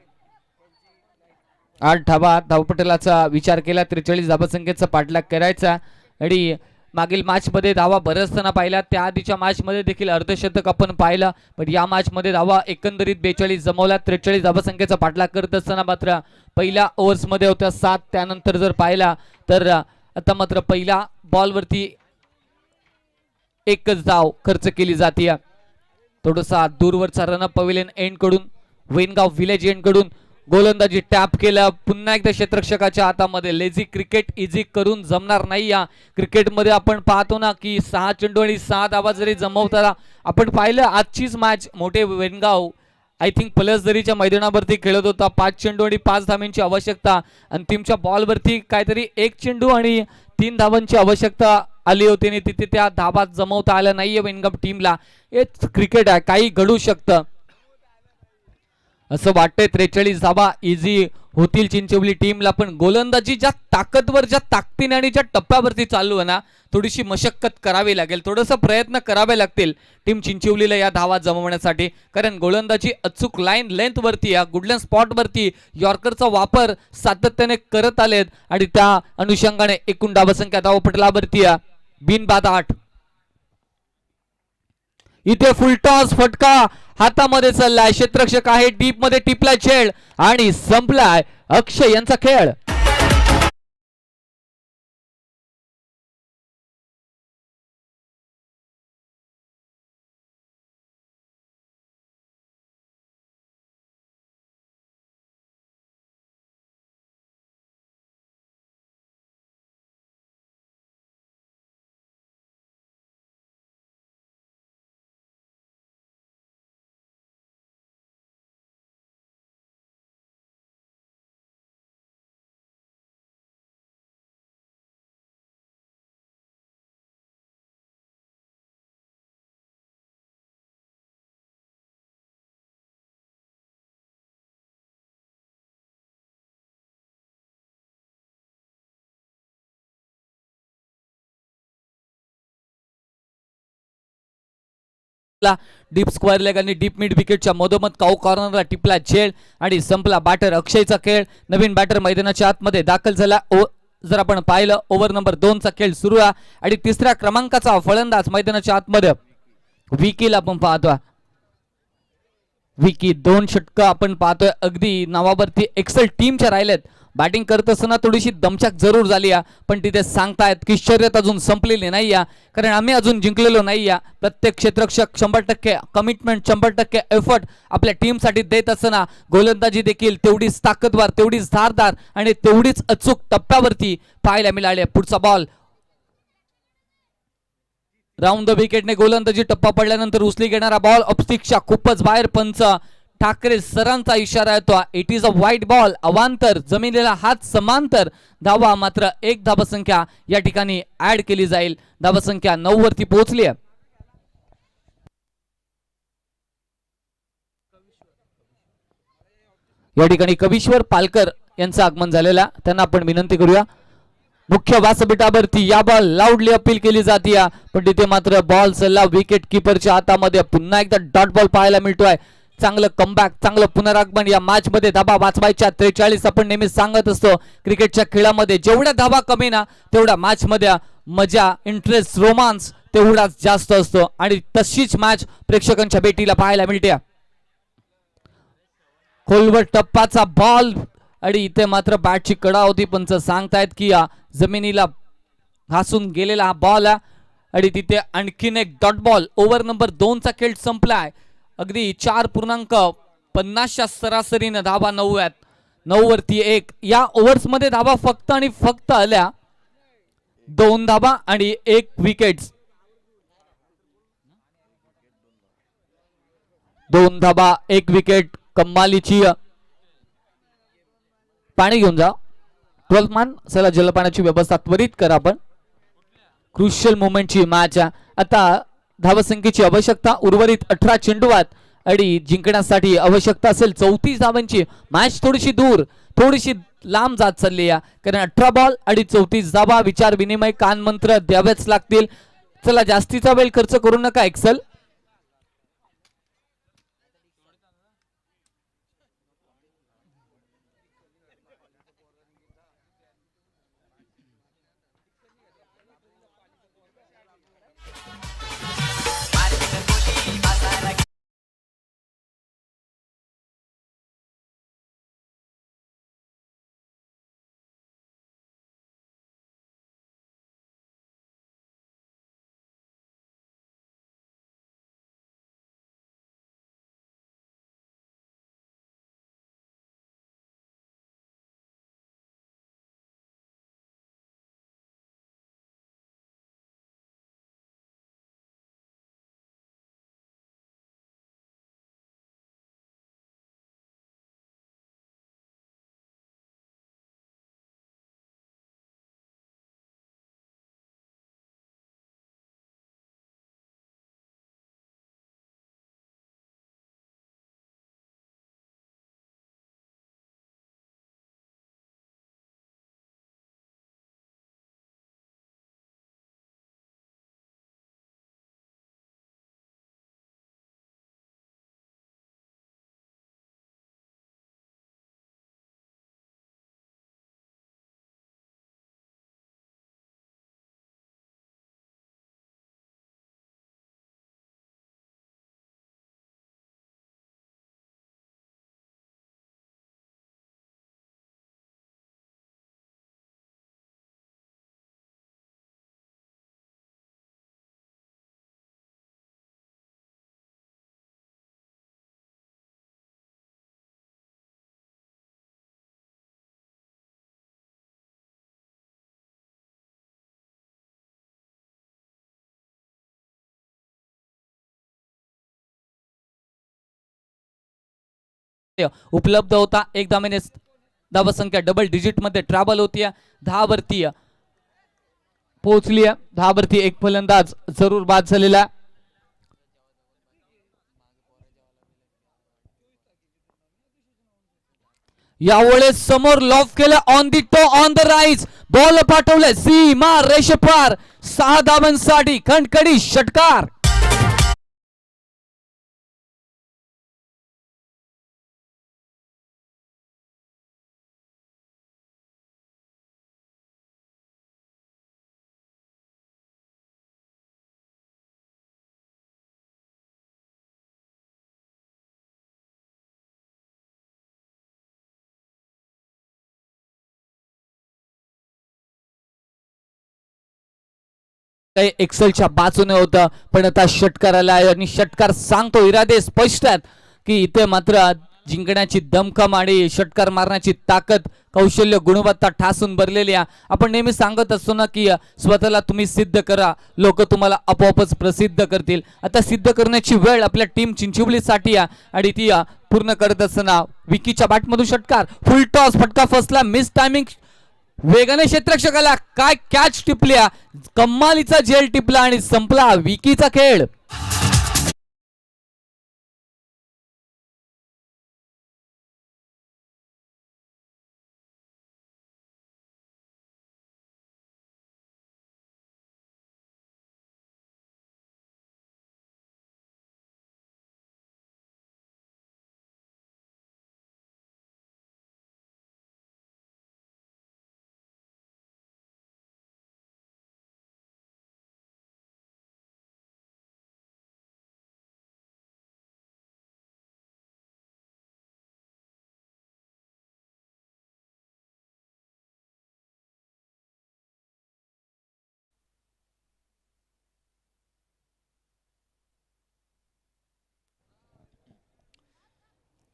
8 धावा धावपटलाचा विचार केला 43 धावा संख्येचा पाठलाग करायचा आणि मागील मॅच मध्ये धावा बरसताना पाहिला. त्या आधीच्या मॅच मध्ये देखील अर्धशतक आपण पाहिलं. पण या मॅच मध्ये धावा एकंदरीत 42 जमवल्या. 43 धावा संख्येचा पाठलाग करत असताना मात्र पहिल्या ओव्हर्स मध्ये होत्या 7. त्यानंतर जर पाहिला तर आता मात्र पहिल्या बॉल वरती एकच धाव खर्च केली जाते. थोडासा दूरवरचा रनअप पवेलियन एंड कडून वेनगाव विलेज एंड कडून गोलंदाजी टॅप केला. पुन्हा एकदा क्षेत्ररक्षकाच्या हातामध्ये. लेझी क्रिकेट इझी करून जमणार नाही. या क्रिकेटमध्ये आपण पाहतो ना की 6 चेंडू आणि 6 धावा जरी जमवताना आपण पाहिलं. आजचीच मॅच मोठे वेनगाव आय थिंक पलसदरीच्या मैदानावरती खेळत होता. 5 चेंडू आणि 5 धावांची आवश्यकता. अंतिमच्या बॉलवरती काहीतरी 1 चेंडू आणि 3 धावांची आवश्यकता आली होती आणि तिथे त्या धावा जमवता आल्या नाहीये विंगम टीमला. हेच क्रिकेट आहे, काही घडू शकतं असं वाटतंय. 43 धावा इझी होतील चिंचवली टीमला, पण गोलंदाजी ज्या ताकदवर, ज्या ताकदीने आणि ज्या टप्प्यावरती चालू आहे ना, थोडीशी मशक्कत करावी लागेल, थोडंसं प्रयत्न करावे लागतील टीम चिंचवलीला या धावा जमवण्यासाठी. कारण गोलंदाजी अचूक लाईन लेंथ वरती, या गुडलँड स्पॉट वरती यॉर्करचा वापर सातत्याने करत आलेत आणि त्या अनुषंगाने एकूण धावसंख्या धावपटलावरती बिनबाद 8. इथे फुलटॉस फटका हातामध्ये चाललाय. क्षेत्ररक्षक आहे, डीप मध्ये टिपलाय खेळ आणि संपलाय अक्षय यांचा खेळ. डीप स्क्वेअर लेग आणि डीप मिड विकेटच्या मधोमध काऊ कॉर्नरला टिपला झेल आणि संपला. बॅटर अक्षयचा खेळ. नवीन बॅटर मैदानाच्या आतमध्ये दाखल झाला. जर आपण पाहिलं ओव्हर नंबर 2 चा खेळ सुरू आहे आणि 3ऱ्या क्रमांकाचा फलंदाज मैदानाच्या आतमध्ये विकीला आपण पाहतोय. विकी 2 षटकं आपण पाहतोय. अगदी नावावरती एक्सेल टीमच्या राहिलेत. बॅटिंग करत असताना थोडीशी दमछाक जरूर झाली आहे, पण तिथे सांगतायत की शर्यत अजून संपलेली नाही आहे, कारण आम्ही अजून जिंकलेलो नाही आहे. प्रत्येक क्षेत्ररक्षक 100% कमिटमेंट, 100% एफर्ट आपल्या टीमसाठी देत असताना गोलंदाजी देखील तेवढीच ताकदवर, तेवढीच धारदार आणि तेवढीच अचूक टप्प्यावरती पाहायला मिळाली. पुढचा बॉल राऊंड द विकेटने गोलंदाजी टप्पा पडल्यानंतर उचली घेणारा बॉल ऑफस्टिकच्या खूपच बाहेर. पंच ठाकरे सरांचा इशारा येतो. It is a wide ball. अवांतर जमिनीला हात समांतर. धावा मात्र 1 धावसंख्या या ठिकाणी ऍड केली जाईल. धावसंख्या 9 वरती पोहोचली आहे. या ठिकाणी कविश्वर पालकर यांचं आगमन झालेला, त्यांना आपण विनंती करूया. मुख्य व्यासपीठावरती या बॉल लाऊडली अपील केली जाते, पण तिथे मात्र बॉल सल्ला विकेट किपरच्या हातामध्ये. पुन्हा एकदा डॉट बॉल पाहायला मिळतोय. चांगलं कमबॅक, चांगलं पुनरागमन या मॅच मध्ये. धाबा वाचवायच्या 43. आपण नेहमी सांगत असतो क्रिकेटच्या खेळामध्ये जेवढ्या धाबा कमी ना, तेवढ्या मॅच मध्ये मजा, इंटरेस्ट, रोमांस तेवढाच जास्त असतो आणि तशीच मॅच प्रेक्षकांच्या भेटीला पाहायला मिळते. खोलवर टप्पाचा बॉल आणि इथे मात्र बॅटची कडा होती. पंच सांगतायत की जमिनीला घासून गेलेला हा बॉल आणि तिथे आणखीन एक डॉट बॉल. ओव्हर नंबर 2 चा खेळ संपलाय. अगदी 4.50च्या सरासरीने धावा 9 आहेत. 9 वरती 1. या ओव्हर्स मध्ये धावा फक्त आणि फक्त आल्या 2 धावा आणि 1 विकेट्स. 2 धावा 1 विकेट. कमालीची. पाणी घेऊन जा. 12 मान चला, जलपाण्याची व्यवस्था त्वरित करा. आपण क्रुशियल मोमेंटची मॅच. आता धावसंख्येची आवश्यकता उर्वरित 18 चेंडूवात आणि जिंकण्यासाठी आवश्यकता असेल 34 धावांची. मॅच थोडीशी दूर, थोडीशी लांब जात चालली आहे, कारण 18 बॉल आणि 34 धावा. विचार विनिमय कानमंत्र द्यावेच लागतील. चला, जास्तीचा वेळ खर्च करू नका एक्सेल. उपलब्ध होता. एक धावेने धावसंख्या डबल डिजिट मध्ये ट्रॅव्हल होती. 10 वरती पोहोचली. 10 वरती एक फलंदाज जरूर बाद झालेला. यावेळेस समोर लॉफ केलं on the toe on the rise. Ball पाठवलं सीमा रेषेपार. 6 धावांसाठी खणखणी षटकार. काही एक्सेलच्या बाजूने होतं पण आता षटकाराला आणि षटकार सांगतो इरादे स्पष्ट आहेत की इथे मात्र जिंकण्याची दमखम आणि षटकार मारण्याची ताकद कौशल्य गुणवत्ता ठासून भरलेली आहे. आपण नेहमी सांगत असतो ना की स्वतःला तुम्ही सिद्ध करा, लोक तुम्हाला आपोआपच प्रसिद्ध करतील. आता सिद्ध करण्याची वेळ आपल्या टीम चिंचवलीसाठी आहे आणि ती पूर्ण करत असताना विकीच्या बॅटमधून षटकार फुल टॉस फटका फसला. मिस टायमिंग वेगाने क्षेत्ररक्षकाला काय कॅच टिपल्या. कम्मालीचा झेल टिपला आणि संपला विकीचा खेळ.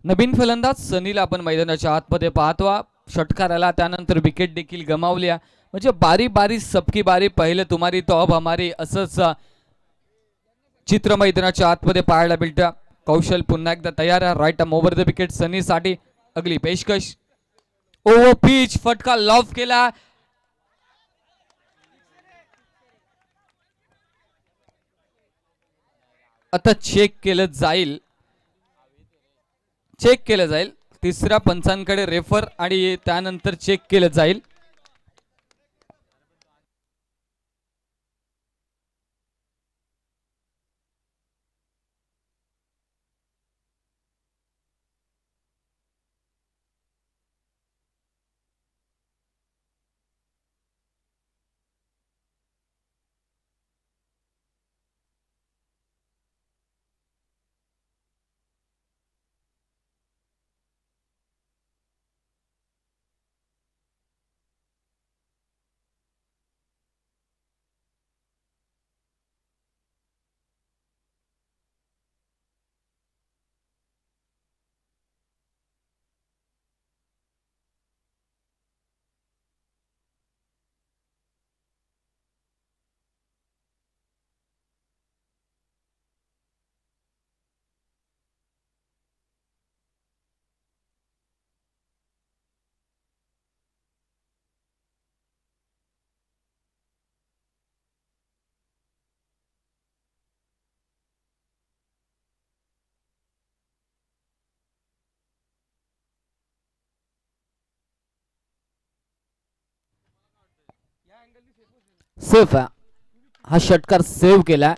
नवीन फलंदाज सनीला आपण मैदानाच्या आतमध्ये पाहतो. षटकार आला त्यानंतर विकेट देखील गमावल्या. म्हणजे बारी बारी सबकी बारी, पहिले तुम्हारी तो अब हमारी असंच चित्र मैदानाच्या आतमध्ये पाहायला मिळतं. कौशल पुन्हा एकदा तयार आहे. Right arm over the wicket सनीसाठी अगली पेशकश. ओव्हर पिच फटका लॉफ केला. आता चेक केलं जाईल. तिसऱ्या पंचांकडे रेफर आणि त्यानंतर चेक केलं जाईल. सेफ हा षटकार सेव्ह केला.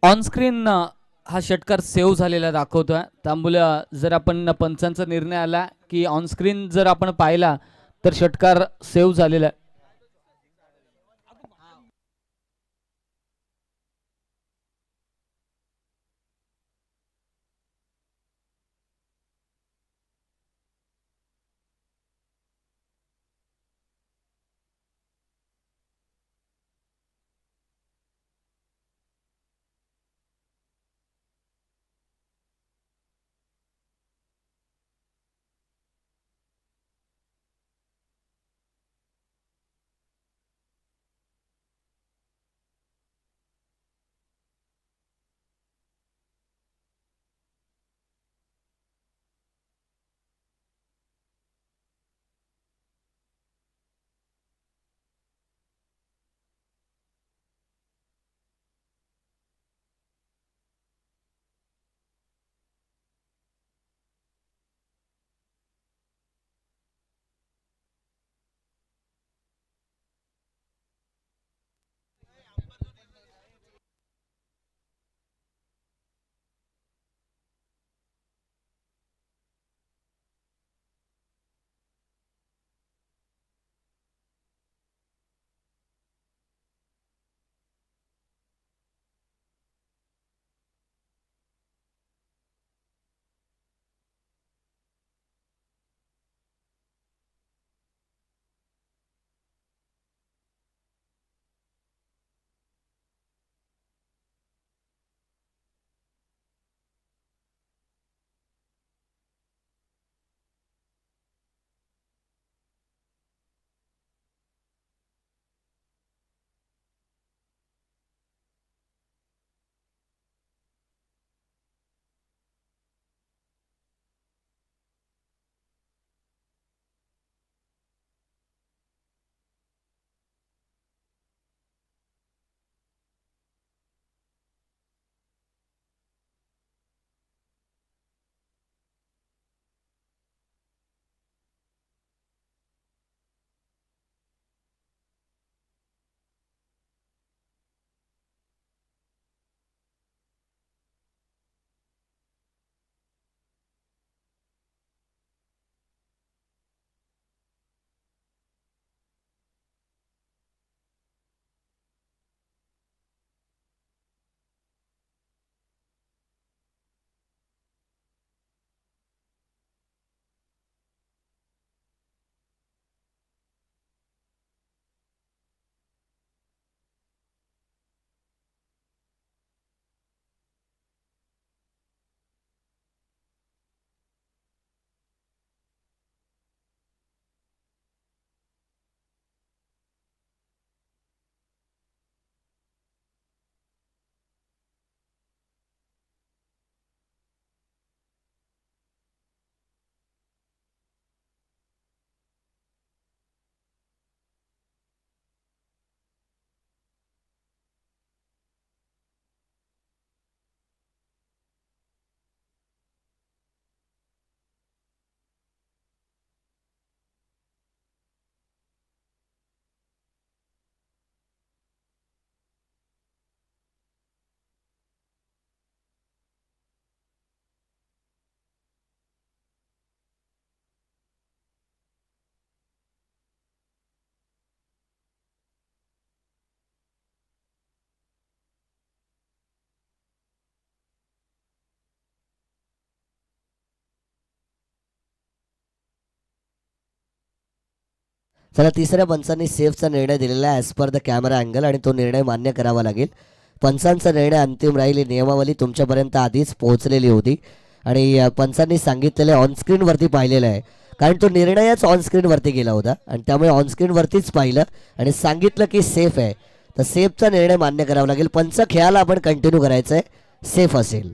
ऑन स्क्रीन हा षटकार सेव्ह झालेला दाखवतोय. त्यामुळे जर आपण पंचांचा निर्णय आला की ऑन स्क्रीन जर आपण पाहिला तर षटकार सेव्ह झालेला आहे. चला, तिसऱ्या पंचांनी सेफचा निर्णय दिलेला आहे as per the camera angle, आणि तो निर्णय मान्य करावा लागेल. पंचांचा निर्णय अंतिम राहील. ही नियमावली तुमच्यापर्यंत आधीच पोहोचलेली होती आणि पंचांनी सांगितलेलं ऑनस्क्रीनवरती पाहिलेलं आहे, कारण तो निर्णयच ऑनस्क्रीनवरती गेला होता आणि त्यामुळे ऑनस्क्रीनवरतीच पाहिलं आणि सांगितलं की सेफ आहे. तर सेफचा निर्णय मान्य करावा लागेल. पंच खेळाला आपण कंटिन्यू करायचं आहे, सेफ असेल.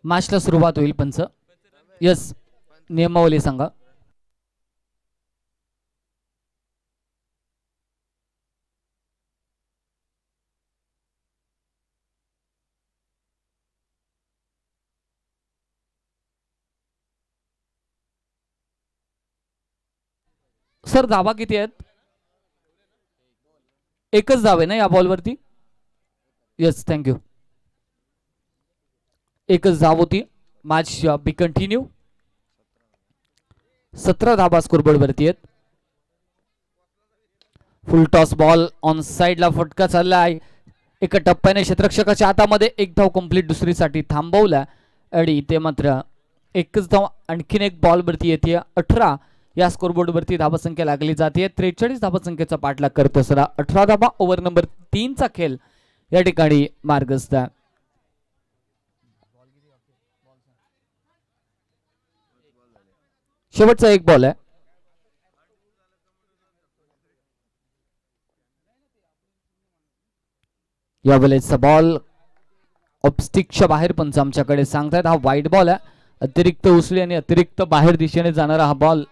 मॅचला सुरुवात होईल. पंच यस, नियमावली सांगा. सर धावा किती आहेत? एकच धाव आहे ना या बॉलवरती? Yes, thank you. एकच धाव होती. मॅच बी कंटिन्यू. 17 धाबा स्कोरबोर्ड वरती आहेत. फुल टॉस बॉल ऑन साइडला फटका चाललाय. एका टप्प्याने क्षेत्ररक्षकाच्या हातामध्ये एक धाव कंप्लीट दुसरीसाठी थांबवला आणि ते मात्र एकच धाव. आणखीन एक बॉल वरती येते. 18 या स्कोरबोर्ड वरती धावसंख्या लागली जाते. 43 धावसंख्येचा पाठलाग करत असताना 18 धाबा. ओव्हर नंबर 3 चा खेळ या ठिकाणी मार्गस्थ आहे. शेवटचा एक बॉल आहे. या वेळेचा बॉल ऑब्स्टिकच्या बाहेर पंच आमच्याकडे सांगतायत. हा वाईट बॉल आहे. अतिरिक्त उचली आणि अतिरिक्त बाहेर दिशेने जाणारा हा बॉल.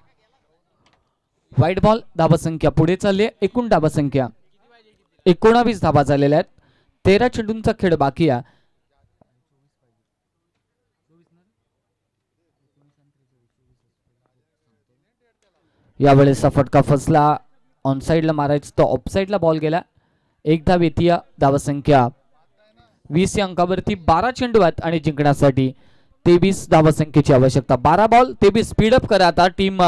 वाईट बॉल. धावसंख्या पुढे चालली. एकूण धावसंख्या 19 धावा झालेल्या आहेत. 13 चेंडूंचा खेळ बाकी आहे. यावेळेस फटका फसला. ऑन साइडला मारायचं तर ऑफ साइडला बॉल गेला. एक धाव येते. धावसंख्या 20 या अंकावरती 12 चेंडू आहेत आणि जिंकण्यासाठी 23 धावसंख्येची आवश्यकता. 12 बॉल 23. स्पीडअप करा आता. टीम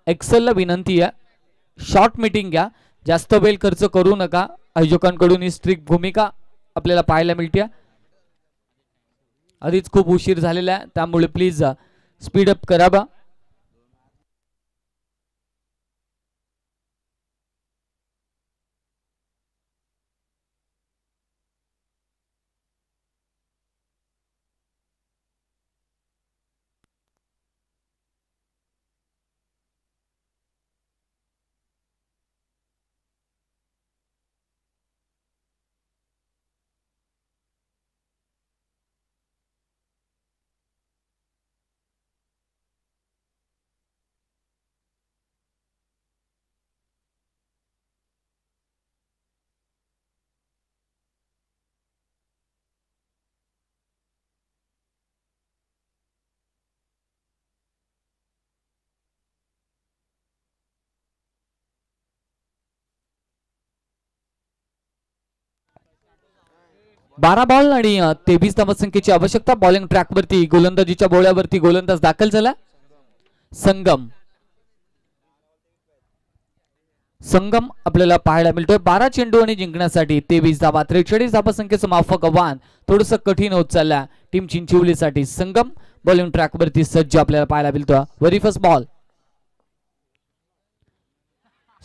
एक्सेलला विनंती आहे, शॉर्ट मीटिंग घ्या. जास्त वेळ खर्च करू नका. आयोजकांकडून ही स्ट्रिक्ट भूमिका आपल्याला पाहायला मिळते. आधीच खूप उशीर झालेला आहे, त्यामुळे प्लीज स्पीडअप करावा. बारा बॉल आणि 23 धावसंख्येची आवश्यकता. बॉलिंग ट्रॅक वरती गोलंदाजीच्या बोळ्यावरती गोलंदाज दाखल झाला. संगम आपल्याला पाहायला मिळतोय. 12 चेंडू आणि जिंकण्यासाठी 23 धावा. 43 धावसंख्येचं माफक आव्हान थोडंसं कठीण होत चाललं टीम चिंचवलीसाठी. संगम बॉलिंग ट्रॅक वरती सज्ज आपल्याला पाहायला मिळतो. Very first ball.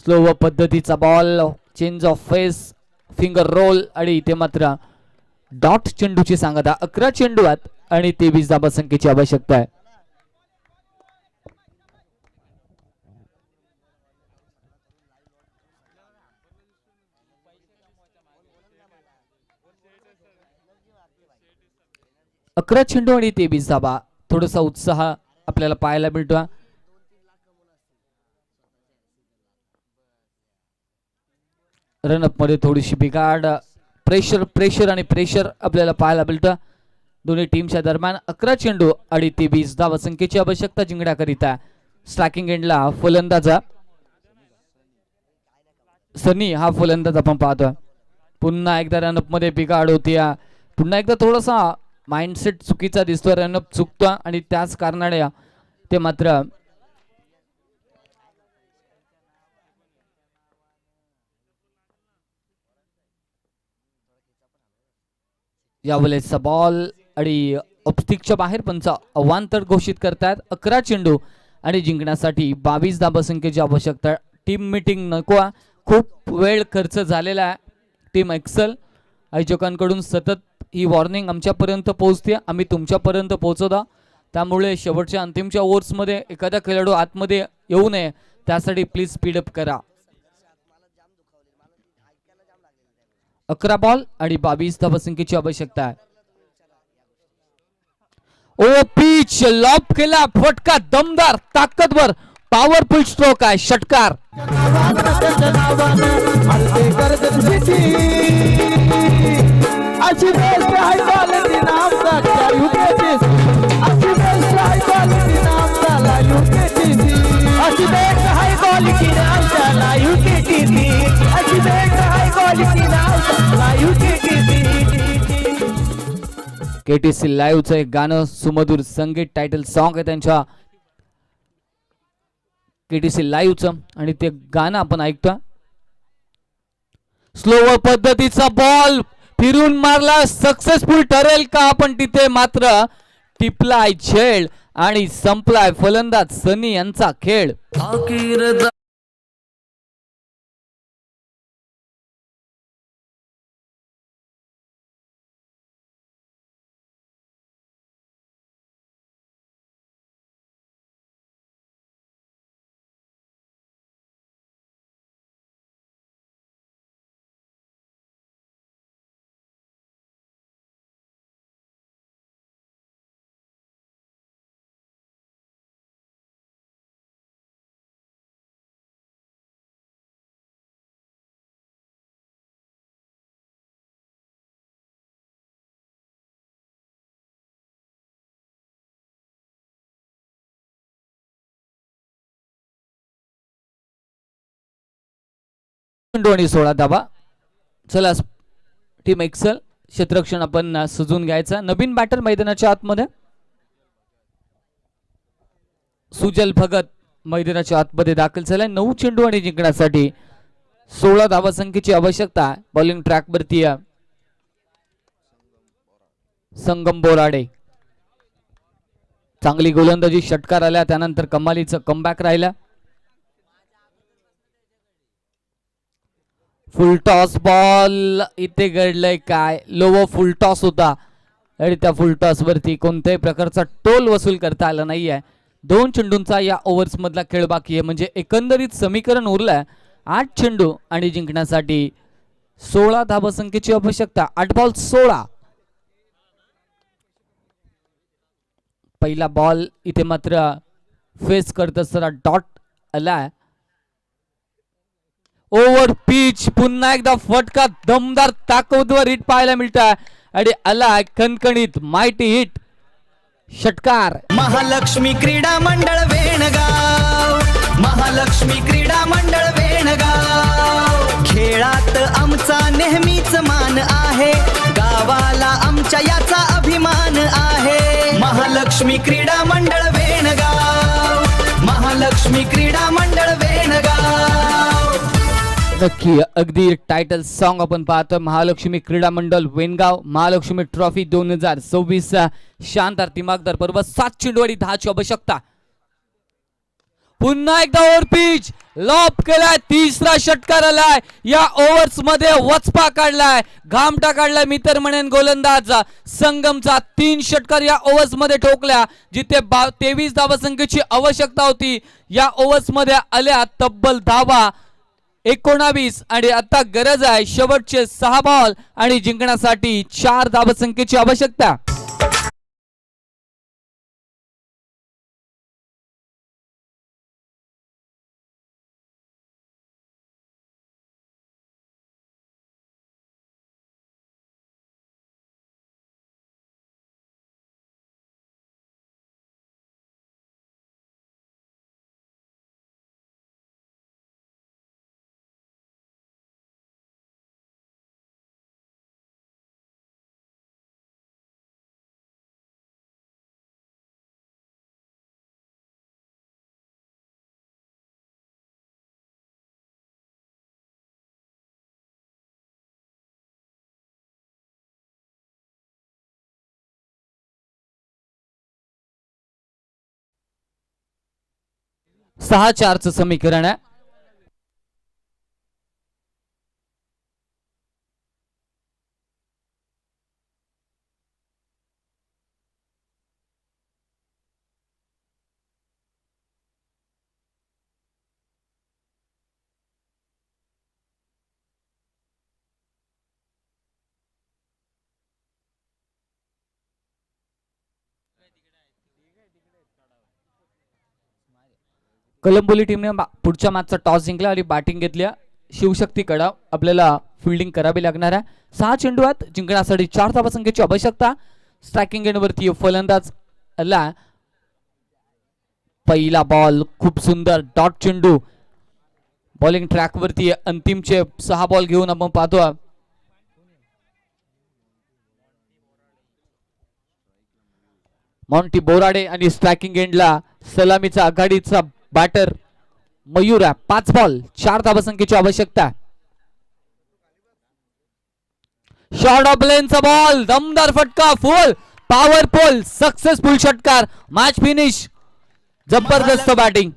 स्लो पद्धतीचा ball. Change of pace, finger roll आणि ते मात्र डॉट चेंडूची सांगता. 11 चेंडू आहेत आणि 23 धावसंख्येची आवश्यकता आहे. अकरा चेंडू आणि 23 धावा. थोडासा उत्साह आपल्याला पाहायला मिळतो. रनअप मध्ये थोडीशी बिघाड. प्रेशर आणि प्रेशर आपल्याला पाहायला मिळतं दोन्ही टीमच्या दरम्यान. 11 चेंडू आणि 23 धावसंख्येची आवश्यकता जिंकण्याकरिता. स्ट्रायकिंग एंडला फलंदाजा सनी हा फलंदाज आपण पाहतोय. पुन्हा एकदा रनअप मध्ये बिघाड होती. पुन्हा एकदा थोडासा माइंडसेट चुकीचा दिसतोय. रनअप चुकतो आणि त्याच कारणाने ते मात्र यावेळेचा बॉल आणि ऑब्स्टिकच्या बाहेर पंच अवांतर घोषित करतात. 11 चेंडू आणि जिंकण्यासाठी 22 धावसंख्येची आवश्यकता. टीम मीटिंग नको. खूप वेळ खर्च झालेला आहे. टीम एक्सेल आयोजकांकडून सतत ही वॉर्निंग आमच्यापर्यंत पोहोचते, आम्ही तुमच्यापर्यंत पोहोचवता. त्यामुळे शेवटच्या अंतिमच्या ओव्हर्समध्ये एखादा खेळाडू आतमध्ये येऊ नये, त्यासाठी प्लीज स्पीडअप करा. 11 बॉल आणि 22 धावसंख्येची आवश्यकता आहे. ओ पिच लॉप केला फटका दमदार ताकदवर पॉवरफुल स्ट्रोक आहे षटकार. केटीसी लाईव्हचं एक गाणं सुमधुर संगीत टायटल सॉन्ग आहे त्यांच्या केटीसी लाईव्हचं आणि ते गाणं आपण ऐकतो. स्लो पद्धतीचा बॉल फिरून मारला सक्सेसफुल ठरेल का आपण तिथे मात्र टिपलाय झेल आणि संपलाय फलंदाज सनी यांचा खेळ. आणि 16 धाबा. चला टीम एक्सेल क्षेत्ररक्षण आपण सजून घ्यायचा. नवीन बॅटर मैदानाच्या आतमध्ये सुजल भगत मैदानाच्या आतमध्ये दाखल झालाय. 9 चेंडू आणि जिंकण्यासाठी 16 धावा संख्येची आवश्यकता. बॉलिंग ट्रॅक वरती संगम बोराडे. चांगली गोलंदाजी षटकार आल्या त्यानंतर कमालीचं कमबॅक राहिला. फुल टॉस बॉल इथे घडलंय काय लोव फुल टॉस होता आणि त्या फुल टॉस वरती कोणत्याही प्रकारचा टोल वसूल करता आला नाहीये. 2 चेंडूंचा या ओव्हर्स मधला खेळ बाकी आहे म्हणजे एकंदरीत समीकरण उरलंय 8 चेंडू आणि जिंकण्यासाठी 16 धावसंख्येची आवश्यकता. 8 बॉल 16. पहिला बॉल इथे मात्र फेस करत असताना डॉट आलाय. ओव्हर पिच पुन्हा एकदा फटका दमदार ताकदवर हिट पाहायला मिळतोय आणि आला कणकणीत माइटी हिट षटकार. महालक्ष्मी क्रीडा मंडळ वेणगाव, महालक्ष्मी क्रीडा मंडळ वेणगाव. खेळात आमचा नेहमीच मान आहे, गावाला आमच्या याचा अभिमान आहे. महालक्ष्मी क्रीडा मंडळ वेणगाव, महालक्ष्मी क्रीडा मंडळ वेणगाव. नक्की अगदी टायटल सॉन्ग आपण पाहतो. महालक्ष्मी क्रीडा मंडळ वेणगाव महालक्ष्मी ट्रॉफी 2026 शानदार दिमागदार पर्व. 7 चेंडू 10ची आवश्यकता. पुन्हा एकदा ओव्हर पिच लॉप केलाय. तिसरा षटकार आलाय या ओव्हर्स मध्ये. वचपा काढलाय घामटा काढलाय मी तर म्हणेन गोलंदाज संगमचा. 3 षटकार या ओव्हर्स मध्ये ठोकल्या जिथे 23 धावा संख्येची आवश्यकता होती. या ओव्हर्स मध्ये आल्या तब्बल धावा 19 आणि आता गरज आहे शेवटचे 6 बॉल आणि जिंकण्यासाठी 4 धावसंख्येची आवश्यकता. सहा 4चं समीकरण आहे. कलंबोली टीमने पुढच्या मॅचचा टॉस जिंकला आणि बॅटिंग घेतल्या. शिवशक्ती कडा आपल्याला फिल्डिंग करावी लागणार आहे. 6 चेंडू आहेत जिंकण्यासाठी 4 धावसंख्येची आवश्यकता. स्ट्रायकिंग एंडवरती फलंदाज आला. पहिला बॉल खूप सुंदर डॉट चेंडू. बॉलिंग ट्रॅक वरती अंतिमचे 6 बॉल घेऊन आपण पाहतो. मॉन्टी बोराडे आणि स्ट्रायकिंग एंडला सलामीचा आघाडीचा बॅटर मयूर आहे. 5 बॉल 4 धावसंख्येची आवश्यकता. शॉर्ट ऑफ लेनचा बॉल दमदार फटका फुल पॉवरफुल सक्सेसफुल षटकार. Match finish. जबरदस्त बॅटिंग.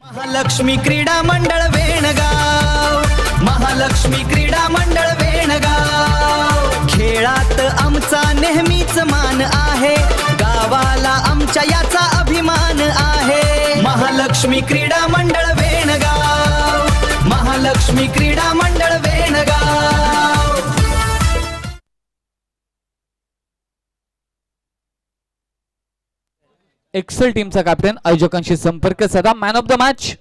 महालक्ष्मी क्रीडा मंडळ वेणगाव, महालक्ष्मी क्रीडा मंडळ वेणगाव. खेळात आमचा नेहमीच मान आहे, गावाला आमच्या याचा अभिमान आहे. महालक्ष्मी क्रीडा मंडळ वेणगाव, महालक्ष्मी क्रीडा मंडळ वेणगाव. एक्सेल टीमचा कॅप्टन आयोजकांशी संपर्क साधा. Man of the match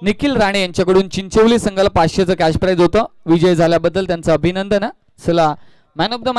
Nikhil Rane यांच्याकडून चिंचवली संघाला 500चं कॅश प्राइज होतं. विजय झाल्याबद्दल त्यांचं अभिनंदन. चला मॅन ऑफ द मॅच